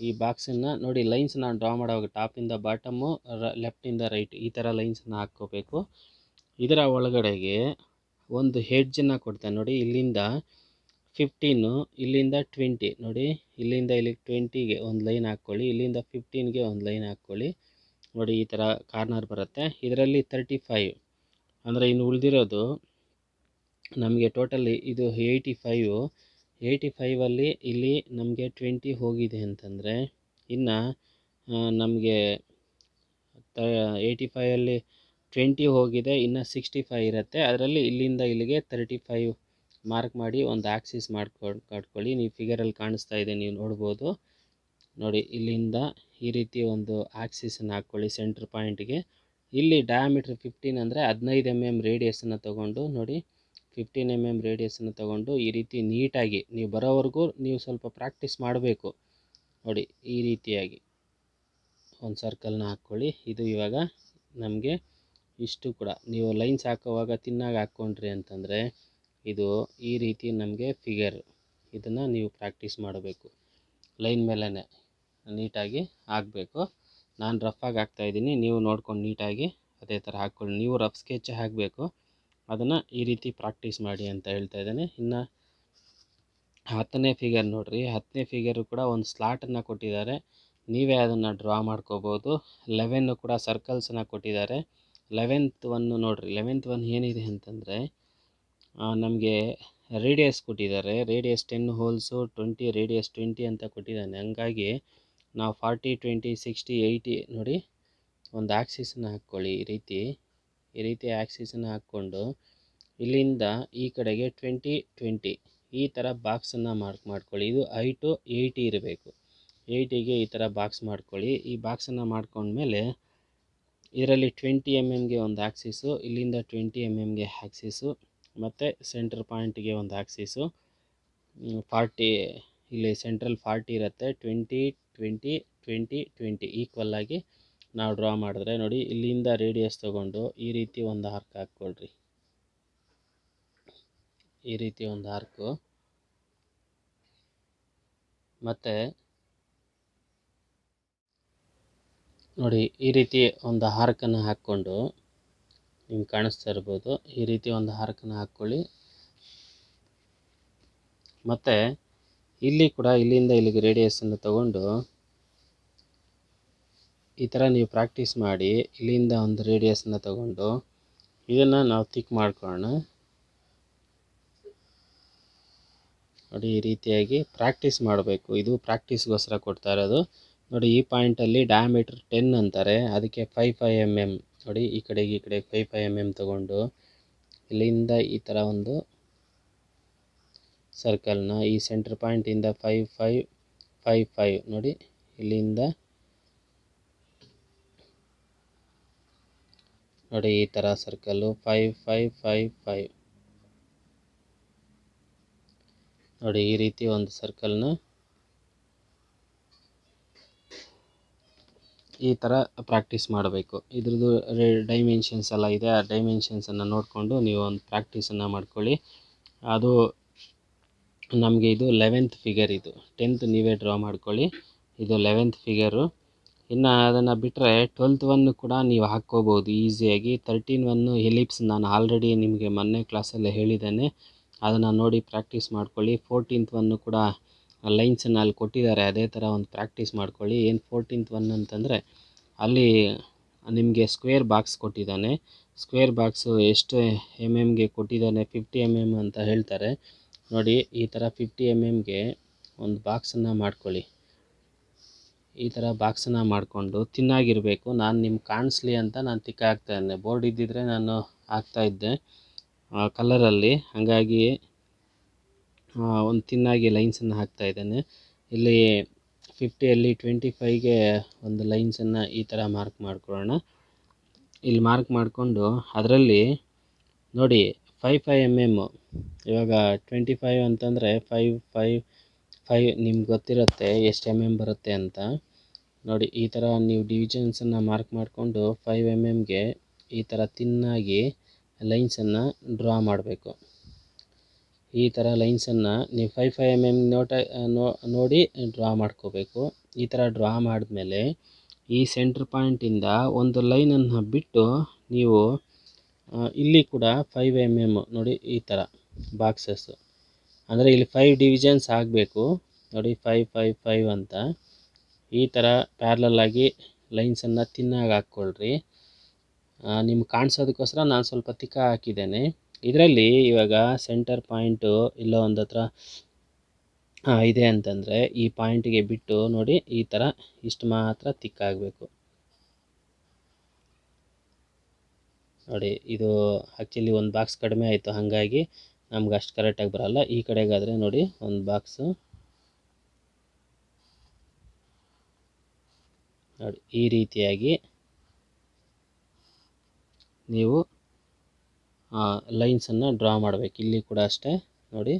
ಈ ಬಾಕ್ಸನ್ನು ನೋಡಿ ಲೈನ್ಸನ್ನ ಡ್ರಾ ಮಾಡುವಾಗ ಟಾಪಿಂದ ಬಾಟಮು, ಲೆಫ್ಟಿಂದ ರೈಟ್ ಈ ಥರ ಲೈನ್ಸನ್ನು ಹಾಕ್ಕೋಬೇಕು. ಇದರ ಒಳಗಡೆಗೆ ಒಂದು ಹೆಡ್ಜನ್ನು ಕೊಡ್ತೇನೆ. ನೋಡಿ ಇಲ್ಲಿಂದ 15, ಇಲ್ಲಿಂದ 20. ನೋಡಿ ಇಲ್ಲಿಂದ ಇಲ್ಲಿಗೆ 20ಗೆ ಒಂದು ಲೈನ್ ಹಾಕ್ಕೊಳ್ಳಿ, ಇಲ್ಲಿಂದ 15ಗೆ ಒಂದು ಲೈನ್ ಹಾಕ್ಕೊಳ್ಳಿ. ನೋಡಿ ಈ ಥರ ಕಾರ್ನರ್ ಬರುತ್ತೆ. ಇದರಲ್ಲಿ 35 ಅಂದರೆ ಇನ್ನು ಉಳಿದಿರೋದು ನಮಗೆ ಟೋಟಲ್ ಇದು 85ಅಲ್ಲಿ ಇಲ್ಲಿ ನಮಗೆ 20 ಹೋಗಿದೆ ಅಂತಂದರೆ ಇನ್ನು ನಮಗೆ 85ಅಲ್ಲಿ 20 ಹೋಗಿದೆ, ಇನ್ನು 65 ಇರುತ್ತೆ. ಅದರಲ್ಲಿ ಇಲ್ಲಿಂದ ಇಲ್ಲಿಗೆ 35 ಮಾರ್ಕ್ ಮಾಡಿ ಒಂದು ಆಕ್ಸಿಸ್ ಮಾಡ್ಕೊಳ್ಳಿ. ನೀವು ಫಿಗರಲ್ಲಿ ಕಾಣಿಸ್ತಾ ಇದೆ, ನೀವು ನೋಡ್ಬೋದು. ನೋಡಿ ಇಲ್ಲಿಂದ ಈ ರೀತಿ ಒಂದು ಆಕ್ಸಿಸನ್ನು ಹಾಕ್ಕೊಳ್ಳಿ ಸೆಂಟ್ರ್ ಪಾಯಿಂಟ್ಗೆ. ಇಲ್ಲಿ ಡಯಾಮೀಟ್ರ್ 15 ಅಂದರೆ 15 mm ರೇಡಿಯಸನ್ನು ತೊಗೊಂಡು ನೋಡಿ 15 mm ರೇಡಿಯಸನ್ನು ತೊಗೊಂಡು ಈ ರೀತಿ ನೀಟಾಗಿ ನೀವು ಬರೋವರೆಗೂ ನೀವು ಸ್ವಲ್ಪ ಪ್ರಾಕ್ಟೀಸ್ ಮಾಡಬೇಕು. ನೋಡಿ ಈ ರೀತಿಯಾಗಿ ಒಂದು ಸರ್ಕಲ್ನ ಹಾಕ್ಕೊಳ್ಳಿ. ಇದು ಇವಾಗ ನಮಗೆ ಇಷ್ಟು ಕೂಡ ನೀವು ಲೈನ್ಸ್ ಹಾಕೋವಾಗ ತಿನ್ನಾಗಿ ಹಾಕ್ಕೊಂಡ್ರಿ ಅಂತಂದರೆ ಇದು ಈ ರೀತಿ ನಮಗೆ ಫಿಗರ್. ಇದನ್ನು ನೀವು ಪ್ರಾಕ್ಟೀಸ್ ಮಾಡಬೇಕು. ಲೈನ್ ಮೇಲೇ ನೀಟಾಗಿ ಹಾಕಬೇಕು. ನಾನು ರಫಾಗಿ ಹಾಕ್ತಾಯಿದ್ದೀನಿ, ನೀವು ನೋಡ್ಕೊಂಡು ನೀಟಾಗಿ ಅದೇ ಥರ ಹಾಕ್ಕೊಳ್ಳಿ. ನೀವು ರಫ್ ಸ್ಕೆಚ್ ಹಾಕಬೇಕು, ಅದನ್ನು ಈ ರೀತಿ ಪ್ರಾಕ್ಟೀಸ್ ಮಾಡಿ ಅಂತ ಹೇಳ್ತಾ ಇದ್ದೇನೆ. ಇನ್ನು 10ನೇ ಫಿಗರ್ ನೋಡಿರಿ. 10ನೇ ಫಿಗರು ಕೂಡ ಒಂದು ಸ್ಲಾಟನ್ನು ಕೊಟ್ಟಿದ್ದಾರೆ, ನೀವೇ ಅದನ್ನು ಡ್ರಾ ಮಾಡ್ಕೋಬೋದು. 11 ಕೂಡ ಸರ್ಕಲ್ಸನ್ನು ಕೊಟ್ಟಿದ್ದಾರೆ. 11th ಒನ್ ನೋಡಿರಿ. 11th ಒನ್ ಏನಿದೆ ಅಂತಂದರೆ ನಮಗೆ ರೇಡಿಯಸ್ ಕೊಟ್ಟಿದ್ದಾರೆ. ರೇಡಿಯಸ್ 10 ಹೋಲ್ಸು 20, ರೇಡಿಯಸ್ 20 ಅಂತ ಕೊಟ್ಟಿದ್ದಾನೆ. ಹಂಗಾಗಿ ನಾವು 40, 20, 60, 80 ನೋಡಿ ಒಂದು ಆಕ್ಸಿಸನ್ನು ಹಾಕ್ಕೊಳ್ಳಿ. ಈ ರೀತಿ ಆಕ್ಸಿಸನ್ನು ಹಾಕ್ಕೊಂಡು ಇಲ್ಲಿಂದ ಈ ಕಡೆಗೆ 20, 20 ಈ ಥರ ಬಾಕ್ಸನ್ನು ಮಾಡ್ಕೊಳ್ಳಿ. ಇದು ಹೈಟು 80 ಇರಬೇಕು. 80ಗೆ ಈ ಥರ ಬಾಕ್ಸ್ ಮಾಡ್ಕೊಳ್ಳಿ. ಈ ಬಾಕ್ಸನ್ನು ಮಾಡ್ಕೊಂಡ್ಮೇಲೆ ಇದರಲ್ಲಿ 20 mmಗೆ ಒಂದು ಆಕ್ಸಿಸು, ಇಲ್ಲಿಂದ 20 mmಗೆ ಆಕ್ಸಿಸು, ಮತ್ತು ಸೆಂಟ್ರ್ ಪಾಯಿಂಟಿಗೆ ಒಂದು ಆಕ್ಸಿಸು 40, ಇಲ್ಲಿ ಸೆಂಟ್ರಲ್ 40 ಇರುತ್ತೆ. 20, 20, 20, 20 ಈಕ್ವಲ್ ಆಗಿ ನಾವು ಡ್ರಾ ಮಾಡಿದ್ರೆ ನೋಡಿ ಇಲ್ಲಿಂದ ರೇಡಿಯಸ್ ತೊಗೊಂಡು ಈ ರೀತಿ ಒಂದು ಆರ್ಕ್ ಹಾಕ್ಕೊಳ್ರಿ. ಈ ರೀತಿ ಒಂದು ಆರ್ಕು, ಮತ್ತು ನೋಡಿ ಈ ರೀತಿ ಒಂದು ಆರ್ಕನ್ನು ಹಾಕ್ಕೊಂಡು ನಿಮ್ಗೆ ಕಾಣಿಸ್ತಾ ಇರ್ಬೋದು. ಈ ರೀತಿ ಒಂದು ಆರ್ಕನ್ನು ಹಾಕ್ಕೊಳ್ಳಿ. ಮತ್ತು ಇಲ್ಲಿ ಕೂಡ ಇಲ್ಲಿಂದ ಇಲ್ಲಿಗೆ ರೇಡಿಯಸನ್ನು ತಗೊಂಡು ಈ ಥರ ನೀವು ಪ್ರಾಕ್ಟೀಸ್ ಮಾಡಿ ಇಲ್ಲಿಂದ ಒಂದು ರೇಡಿಯಸ್ನ ತಗೊಂಡು ಇದನ್ನು ನಾವು ತಿಕ್ ಮಾಡ್ಕೊಳ್ಳೋಣ. ನೋಡಿ, ಈ ರೀತಿಯಾಗಿ ಪ್ರಾಕ್ಟೀಸ್ ಮಾಡಬೇಕು. ಇದು ಪ್ರಾಕ್ಟೀಸ್ಗೋಸ್ಕರ ಕೊಡ್ತಾ ಇರೋದು. ನೋಡಿ, ಈ ಪಾಯಿಂಟಲ್ಲಿ ಡಯಾಮೀಟ್ರ್ 10 ಅಂತಾರೆ, ಅದಕ್ಕೆ 5 mm. ನೋಡಿ, ಈ ಕಡೆಗೆ 5 mm ತಗೊಂಡು ಇಲ್ಲಿಂದ ಈ ಥರ ಒಂದು ಸರ್ಕಲ್ನ ಈ ಸೆಂಟರ್ ಪಾಯಿಂಟಿಂದ 5 ನೋಡಿ, ಇಲ್ಲಿಂದ ನೋಡಿ ಈ ಥರ ಸರ್ಕಲ್ಲು 5 ನೋಡಿ, ಈ ರೀತಿ ಒಂದು ಸರ್ಕಲ್ನ ಈ ಥರ ಪ್ರಾಕ್ಟೀಸ್ ಮಾಡಬೇಕು. ಇದ್ರದ್ದು ಡೈಮೆನ್ಷನ್ಸ್ ಎಲ್ಲ ಇದೆ, ಆ ಡೈಮೆನ್ಷನ್ಸನ್ನು ನೋಡಿಕೊಂಡು ನೀವು ಒಂದು ಪ್ರಾಕ್ಟೀಸನ್ನು ಮಾಡ್ಕೊಳ್ಳಿ. ಅದು ನಮಗೆ ಇದು 11th ಫಿಗರ್, ಇದು 10th ನೀವೇ ಡ್ರಾ ಮಾಡ್ಕೊಳ್ಳಿ. ಇದು 11th ಫಿಗರು. ಇನ್ನು ಅದನ್ನು ಬಿಟ್ಟರೆ 12th ಒನ್ ಕೂಡ ನೀವು ಹಾಕ್ಕೋಬೋದು ಈಸಿಯಾಗಿ. 13 ಒನ್ ಎಲಿಪ್ಸ್ ನಾನು ಆಲ್ರೆಡಿ ನಿಮಗೆ ಮೊನ್ನೆ ಕ್ಲಾಸಲ್ಲೇ ಹೇಳಿದ್ದೇನೆ, ಅದನ್ನು ನೋಡಿ ಪ್ರಾಕ್ಟೀಸ್ ಮಾಡ್ಕೊಳ್ಳಿ. 14th ಒನ್ನು ಕೂಡ ಲೈನ್ಸನ್ನು ಅಲ್ಲಿ ಕೊಟ್ಟಿದ್ದಾರೆ, ಅದೇ ಥರ ಒಂದು ಪ್ರಾಕ್ಟೀಸ್ ಮಾಡ್ಕೊಳ್ಳಿ. ಏನು 14th ಒನ್ ಅಂತಂದರೆ ಅಲ್ಲಿ ನಿಮಗೆ ಸ್ಕ್ವೇರ್ ಬಾಕ್ಸ್ ಕೊಟ್ಟಿದ್ದಾನೆ. ಸ್ಕ್ವೇರ್ ಬಾಕ್ಸು ಎಷ್ಟು mm ಕೊಟ್ಟಿದ್ದಾನೆ, 50 mm ಅಂತ ಹೇಳ್ತಾರೆ. ನೋಡಿ, ಈ ಥರ 50 mm ಒಂದು ಬಾಕ್ಸನ್ನು ಮಾಡ್ಕೊಳ್ಳಿ. ಈ ಥರ ಬಾಕ್ಸನ್ನು ಮಾಡಿಕೊಂಡು ತಿನ್ನಾಗಿರಬೇಕು. ನಾನು ನಿಮ್ಗೆ ಕಾಣಿಸ್ಲಿ ಅಂತ ನಾನು ತಿಕ್ಕ ಹಾಕ್ತಾಯಿದ್ದೆ. ಬೋರ್ಡ್ ಇದ್ದಿದ್ದರೆ ನಾನು ಹಾಕ್ತಾಯಿದ್ದೆ ಕಲರಲ್ಲಿ, ಹಾಗಾಗಿ ಒಂದು ತಿನ್ನಾಗಿ ಲೈನ್ಸನ್ನು ಹಾಕ್ತಾಯಿದ್ದೇನೆ. ಇಲ್ಲಿ 50ಯಲ್ಲಿ 25ಗೆ ಒಂದು ಲೈನ್ಸನ್ನು ಈ ಥರ ಮಾರ್ಕ್ ಮಾಡ್ಕೊಳ್ಳೋಣ. ಇಲ್ಲಿ ಮಾರ್ಕ್ ಮಾಡಿಕೊಂಡು ಅದರಲ್ಲಿ ನೋಡಿ 5 mm. ಇವಾಗ 25 ಅಂತಂದರೆ 5 ನಿಮ್ಗೆ ಗೊತ್ತಿರುತ್ತೆ ಎಷ್ಟು ಬರುತ್ತೆ ಅಂತ. ನೋಡಿ, ಈ ಥರ ನೀವು ಡಿವಿಷನ್ಸನ್ನು ಮಾರ್ಕ್ ಮಾಡಿಕೊಂಡು 5 mmಗೆ ಈ ಥರ ತಿನ್ನಾಗಿ ಲೈನ್ಸನ್ನು ಡ್ರಾ ಮಾಡಬೇಕು. ಈ ಥರ ಲೈನ್ಸನ್ನು ನೀವು 5 mm ನೋಡಿ ಡ್ರಾ ಮಾಡ್ಕೋಬೇಕು. ಈ ಥರ ಡ್ರಾ ಮಾಡಿದ್ಮೇಲೆ ಈ ಸೆಂಟ್ರ್ ಪಾಯಿಂಟಿಂದ ಒಂದು ಲೈನನ್ನು ಬಿಟ್ಟು ನೀವು ಇಲ್ಲಿ ಕೂಡ 5 mm ನೋಡಿ ಈ ಥರ ಬಾಕ್ಸಸ್ಸು, ಅಂದರೆ ಇಲ್ಲಿ 5 ಡಿವಿಷನ್ಸ್ ಆಗಬೇಕು. ನೋಡಿ, 5 ಅಂತ ಈ ಥರ ಪ್ಯಾರಲಲ್ಲಾಗಿ ಲೈನ್ಸನ್ನು ತಿನ್ನಾಗಿ ಹಾಕ್ಕೊಳ್ರಿ. ನಿಮ್ಗೆ ಕಾಣಿಸೋದಕ್ಕೋಸ್ಕರ ನಾನು ಸ್ವಲ್ಪ ತಿಕ್ಕ ಹಾಕಿದ್ದೇನೆ. ಇದರಲ್ಲಿ ಇವಾಗ ಸೆಂಟರ್ ಪಾಯಿಂಟು ಇಲ್ಲೋ ಒಂದು ಹತ್ರ ಇದೆ ಅಂತಂದರೆ ಈ ಪಾಯಿಂಟಿಗೆ ಬಿಟ್ಟು ನೋಡಿ ಈ ಥರ ಇಷ್ಟು ಮಾತ್ರ ತಿಕ್ಕಾಗಬೇಕು. ನೋಡಿ, ಇದು ಆ್ಯಕ್ಚುಲಿ ಒಂದು ಬಾಕ್ಸ್ ಕಡಿಮೆ ಆಯಿತು, ಹಾಗಾಗಿ ನಮ್ಗೆ ಅಷ್ಟು ಕರೆಕ್ಟಾಗಿ ಬರೋಲ್ಲ. ಈ ಕಡೆಗಾದರೆ ನೋಡಿ ಒಂದು ಬಾಕ್ಸು ನೋಡಿ ಈ ರೀತಿಯಾಗಿ ನೀವು ಲೈನ್ಸನ್ನು ಡ್ರಾ ಮಾಡಬೇಕು. ಇಲ್ಲಿ ಕೂಡ ಅಷ್ಟೇ ನೋಡಿ.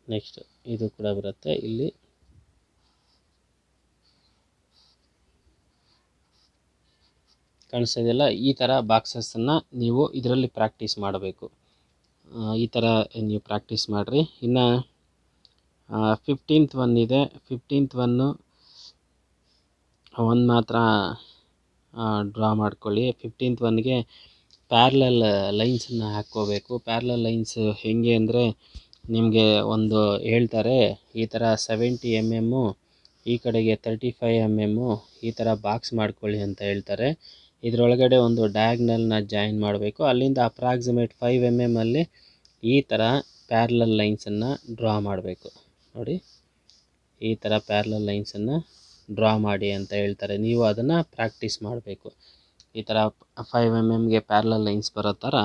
ನೆಕ್ಸ್ಟ್ ಇದು ಕೂಡ ಬರುತ್ತೆ. ಇಲ್ಲಿ ಕಾಣಿಸ್ತಿದೆಯಲ್ಲ, ಈ ಥರ ಬಾಕ್ಸಸ್ಸನ್ನು ನೀವು ಇದರಲ್ಲಿ ಪ್ರಾಕ್ಟೀಸ್ ಮಾಡಬೇಕು. ಈ ಥರ ನೀವು ಪ್ರಾಕ್ಟೀಸ್ ಮಾಡಿರಿ. ಇನ್ನು 15th ಒನ್ ಇದೆ. 15th ಒನ್ನು ಒಂದು ಮಾತ್ರ ಡ್ರಾ ಮಾಡ್ಕೊಳ್ಳಿ. 15th ಒನ್ಗೆ ಪ್ಯಾರಲಲ್ ಲೈನ್ಸನ್ನು ಹಾಕ್ಕೋಬೇಕು. ಪ್ಯಾರಲಲ್ ಲೈನ್ಸ್ ಹೇಗೆ ಅಂದರೆ ನಿಮಗೆ ಒಂದು ಹೇಳ್ತಾರೆ, ಈ ಥರ 70 mm, ಈ ಕಡೆಗೆ 35 mm ಈ ಥರ ಬಾಕ್ಸ್ ಮಾಡ್ಕೊಳ್ಳಿ ಅಂತ ಹೇಳ್ತಾರೆ. ಇದರೊಳಗಡೆ ಒಂದು ಡಯಾಗ್ನಲ್ನ ಜಾಯಿನ್ ಮಾಡಬೇಕು. ಅಲ್ಲಿಂದ ಅಪ್ರಾಕ್ಸಿಮೇಟ್ 5 mm ಅಲ್ಲಿ ಈ ಥರ ಪ್ಯಾರಲಲ್ ಲೈನ್ಸನ್ನು ಡ್ರಾ ಮಾಡಬೇಕು. ನೋಡಿ, ಈ ಥರ ಪ್ಯಾರಲಲ್ ಲೈನ್ಸನ್ನು ಡ್ರಾ ಮಾಡಿ ಅಂತ ಹೇಳ್ತಾರೆ. ನೀವು ಅದನ್ನು ಪ್ರಾಕ್ಟೀಸ್ ಮಾಡಬೇಕು. ಈ ಥರ 5 mmಗೆ ಪ್ಯಾರಲಲ್ ಲೈನ್ಸ್ ಬರೋ ಥರ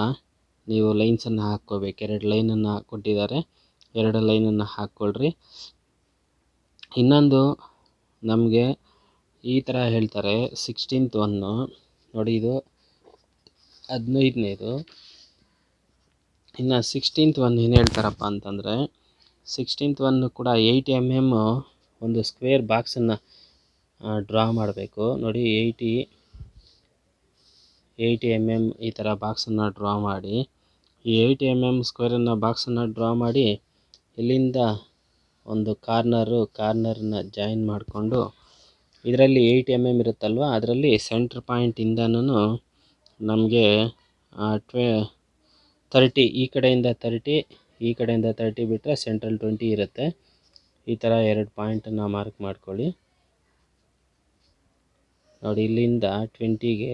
ನೀವು ಲೈನ್ಸನ್ನು ಹಾಕ್ಕೋಬೇಕು. 2 ಲೈನನ್ನು ಕೊಟ್ಟಿದ್ದಾರೆ, 2 ಲೈನನ್ನು ಹಾಕ್ಕೊಳ್ರಿ. ಇನ್ನೊಂದು ನಮಗೆ ಈ ಥರ ಹೇಳ್ತಾರೆ 16th ಒನ್ನು ನೋಡಿ, ಇದು 15ನೇದು. ಇನ್ನು 16th ಒನ್ ಏನು ಹೇಳ್ತಾರಪ್ಪ ಅಂತಂದರೆ 16th ಒನ್ನು ಕೂಡ 8 mm ಒಂದು ಸ್ಕ್ವೇರ್ ಬಾಕ್ಸನ್ನು ಡ್ರಾ ಮಾಡಬೇಕು. ನೋಡಿ, 80 mm ಈ ಥರ ಬಾಕ್ಸನ್ನು ಡ್ರಾ ಮಾಡಿ, ಈ 80 mm ಸ್ಕ್ವೇರನ್ನು ಬಾಕ್ಸನ್ನು ಡ್ರಾ ಮಾಡಿ ಇಲ್ಲಿಂದ ಒಂದು ಕಾರ್ನರ್ನ ಜಾಯಿನ್ ಮಾಡಿಕೊಂಡು ಇದರಲ್ಲಿ 8 mm ಇರುತ್ತಲ್ವ, ಅದರಲ್ಲಿ ಸೆಂಟ್ರ್ ಪಾಯಿಂಟಿಂದನೂ ನಮಗೆ 30 ಈ ಕಡೆಯಿಂದ 30, ಈ ಕಡೆಯಿಂದ 30 ಬಿಟ್ಟರೆ ಸೆಂಟ್ರಲ್ 20 ಇರುತ್ತೆ. ಈ ಥರ 2 ಪಾಯಿಂಟನ್ನು ಮಾರ್ಕ್ ಮಾಡ್ಕೊಳ್ಳಿ. ನೋಡಿ, ಇಲ್ಲಿಂದ 20ಗೆ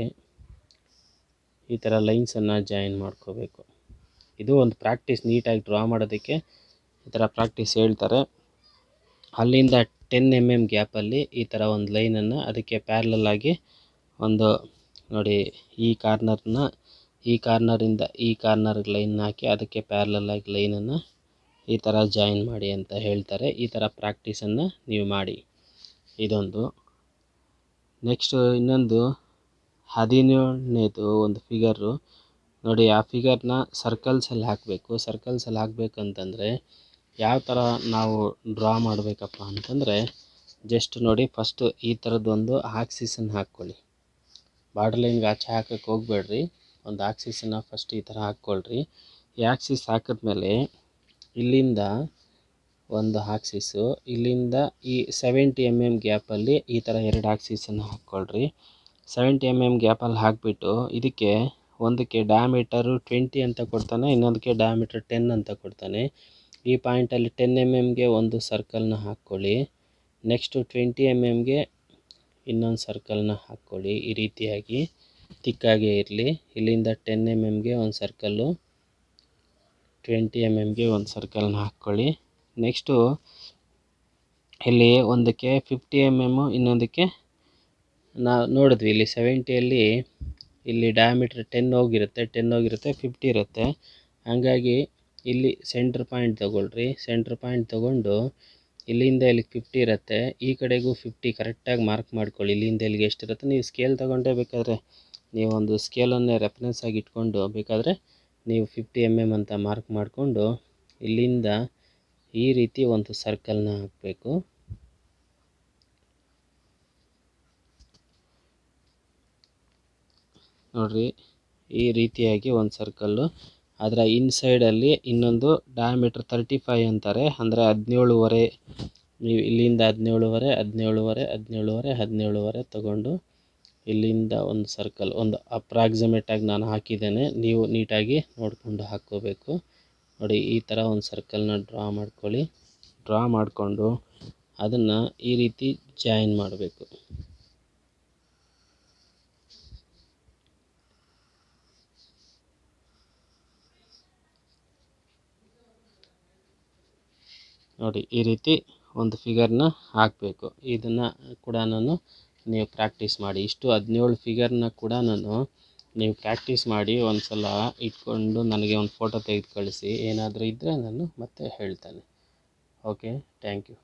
ಈ ಥರ ಲೈನ್ಸನ್ನು ಜಾಯಿನ್ ಮಾಡ್ಕೋಬೇಕು. ಇದು ಒಂದು ಪ್ರಾಕ್ಟೀಸ್, ನೀಟಾಗಿ ಡ್ರಾ ಮಾಡೋದಕ್ಕೆ ಈ ಥರ ಪ್ರಾಕ್ಟೀಸ್ ಹೇಳ್ತಾರೆ. ಅಲ್ಲಿಂದ 10 mm ಗ್ಯಾಪಲ್ಲಿ ಈ ಥರ ಒಂದು ಲೈನನ್ನು ಅದಕ್ಕೆ ಪ್ಯಾರಲಲ್ ಆಗಿ ಒಂದು ನೋಡಿ, ಈ ಕಾರ್ನರಿಂದ ಈ ಕಾರ್ನರ್ಗೆ ಲೈನ್ ಹಾಕಿ ಅದಕ್ಕೆ ಪ್ಯಾರಲಲ್ ಆಗಿ ಲೈನನ್ನು ಈ ಥರ ಜಾಯಿನ್ ಮಾಡಿ ಅಂತ ಹೇಳ್ತಾರೆ. ಈ ಥರ ಪ್ರಾಕ್ಟೀಸನ್ನು ನೀವು ಮಾಡಿ. ಇದೊಂದು. ನೆಕ್ಸ್ಟು ಇನ್ನೊಂದು 17ನೇದು ಒಂದು ಫಿಗರು ನೋಡಿ. ಆ ಫಿಗರ್ನ ಸರ್ಕಲ್ಸಲ್ಲಿ ಹಾಕಬೇಕು. ಸರ್ಕಲ್ಸಲ್ಲಿ ಹಾಕಬೇಕಂತಂದರೆ ಯಾವ ಥರ ನಾವು ಡ್ರಾ ಮಾಡಬೇಕಪ್ಪ ಅಂತಂದರೆ, ಜಸ್ಟ್ ನೋಡಿ, ಫಸ್ಟು ಈ ಥರದ್ದೊಂದು ಆಕ್ಸಿಸನ್ನು ಹಾಕ್ಕೊಳ್ಳಿ. ಬಾರ್ಡರ್ ಲೈನ್ಗೆ ಆಚೆ ಹಾಕೋಕ್ಕೆ ಹೋಗಬೇಡ್ರಿ. ಒಂದು ಆಕ್ಸಿಸನ್ನು ಫಸ್ಟ್ ಈ ಥರ ಹಾಕ್ಕೊಳ್ರಿ. ಈ ಆಕ್ಸಿಸ್ ಹಾಕಿದ್ಮೇಲೆ ಇಲ್ಲಿಂದ ಒಂದು ಆಕ್ಸಿಸು, ಇಲ್ಲಿಂದ ಈ 70 mm ಗ್ಯಾಪಲ್ಲಿ ಈ ಥರ 2 ಆಕ್ಸಿಸನ್ನು ಹಾಕ್ಕೊಳ್ರಿ. 70 mm ಗ್ಯಾಪಲ್ಲಿ ಹಾಕಿಬಿಟ್ಟು ಇದಕ್ಕೆ ಒಂದಕ್ಕೆ ಡಯಾಮೀಟರು 20 ಅಂತ ಕೊಡ್ತಾನೆ, ಇನ್ನೊಂದಕ್ಕೆ ಡಯಾಮೀಟರ್ 10 ಅಂತ ಕೊಡ್ತಾನೆ. ಈ ಪಾಯಿಂಟಲ್ಲಿ 10 mmಗೆ ಒಂದು ಸರ್ಕಲ್ನ ಹಾಕ್ಕೊಳ್ಳಿ. ನೆಕ್ಸ್ಟು 20 mmಗೆ ಇನ್ನೊಂದು ಸರ್ಕಲ್ನ ಹಾಕ್ಕೊಳ್ಳಿ. ಈ ರೀತಿಯಾಗಿ ತಿಕ್ಕಾಗೇ ಇರಲಿ. ಇಲ್ಲಿಂದ 10 mmಗೆ ಒಂದು ಸರ್ಕಲ್ಲು, 20 mmಗೆ ಒಂದು ಸರ್ಕಲ್ನ ಹಾಕ್ಕೊಳ್ಳಿ. ನೆಕ್ಸ್ಟು ಇಲ್ಲಿ ಒಂದಕ್ಕೆ 50 mm, ಇನ್ನೊಂದಕ್ಕೆ ನಾವು ನೋಡಿದ್ವಿ ಇಲ್ಲಿ 70ಯಲ್ಲಿ ಇಲ್ಲಿ ಡಯಾಮೀಟರ್ 10 ಹೋಗಿರುತ್ತೆ, 50 ಇರುತ್ತೆ. ಹಾಗಾಗಿ ಇಲ್ಲಿ ಸೆಂಟ್ರ್ ಪಾಯಿಂಟ್ ತೊಗೊಳ್ರಿ. ಸೆಂಟ್ರ್ ಪಾಯಿಂಟ್ ತೊಗೊಂಡು ಇಲ್ಲಿಂದ ಇಲ್ಲಿಗೆ 50 ಇರುತ್ತೆ, ಈ ಕಡೆಗೂ 50 ಕರೆಕ್ಟಾಗಿ ಮಾರ್ಕ್ ಮಾಡ್ಕೊಳ್ಳಿ. ಇಲ್ಲಿಂದ ಇಲ್ಲಿಗೆ ಎಷ್ಟಿರುತ್ತೆ ನೀವು ಸ್ಕೇಲ್ ತೊಗೊಂಡೇ ಬೇಕಾದರೆ ನೀವು ಒಂದು ಸ್ಕೇಲನ್ನೇ ರೆಫರೆನ್ಸ್ ಆಗಿ ಇಟ್ಕೊಂಡು ಬೇಕಾದರೆ ನೀವು 50 mm ಅಂತ ಮಾರ್ಕ್ ಮಾಡಿಕೊಂಡು ಇಲ್ಲಿಂದ ಈ ರೀತಿ ಒಂದು ಸರ್ಕಲ್ನ ಹಾಕಬೇಕು. ನೋಡಿರಿ, ಈ ರೀತಿಯಾಗಿ ಒಂದು ಸರ್ಕಲ್ಲು. ಅದರ ಇನ್ಸೈಡಲ್ಲಿ ಇನ್ನೊಂದು ಡಯಾಮೀಟ್ರ್ 35 ಅಂತಾರೆ, ಅಂದರೆ 17.5. ನೀವು ಇಲ್ಲಿಂದ 17.5 ತಗೊಂಡು ಇಲ್ಲಿಂದ ಒಂದು ಸರ್ಕಲ್, ಒಂದು ಅಪ್ರಾಕ್ಸಿಮೇಟಾಗಿ ನಾನು ಹಾಕಿದ್ದೇನೆ, ನೀವು ನೀಟಾಗಿ ನೋಡಿಕೊಂಡು ಹಾಕ್ಕೋಬೇಕು. ನೋಡಿ, ಈ ಥರ ಒಂದು ಸರ್ಕಲ್ನ ಡ್ರಾ ಮಾಡ್ಕೊಳ್ಳಿ. ಡ್ರಾ ಮಾಡಿಕೊಂಡು ಅದನ್ನು ಈ ರೀತಿ ಜಾಯಿನ್ ಮಾಡಬೇಕು. ನೋಡಿ, ಈ ರೀತಿ ಒಂದು ಫಿಗರ್ನ ಹಾಕಬೇಕು. ಇದನ್ನು ಕೂಡ ನೀವು ಪ್ರಾಕ್ಟೀಸ್ ಮಾಡಿ. ಇಷ್ಟು 17 ಫಿಗರ್ನ ಕೂಡ ನೀವು ಪ್ರಾಕ್ಟೀಸ್ ಮಾಡಿ ಒಂದು ಸಲ ಇಟ್ಕೊಂಡು ನನಗೆ ಒಂದು ಫೋಟೋ ತೆಗೆದು ಕಳಿಸಿ. ಏನಾದರೂ ಇದ್ದರೆ ನಾನು ಮತ್ತೆ ಹೇಳ್ತೇನೆ. Okay, thank you.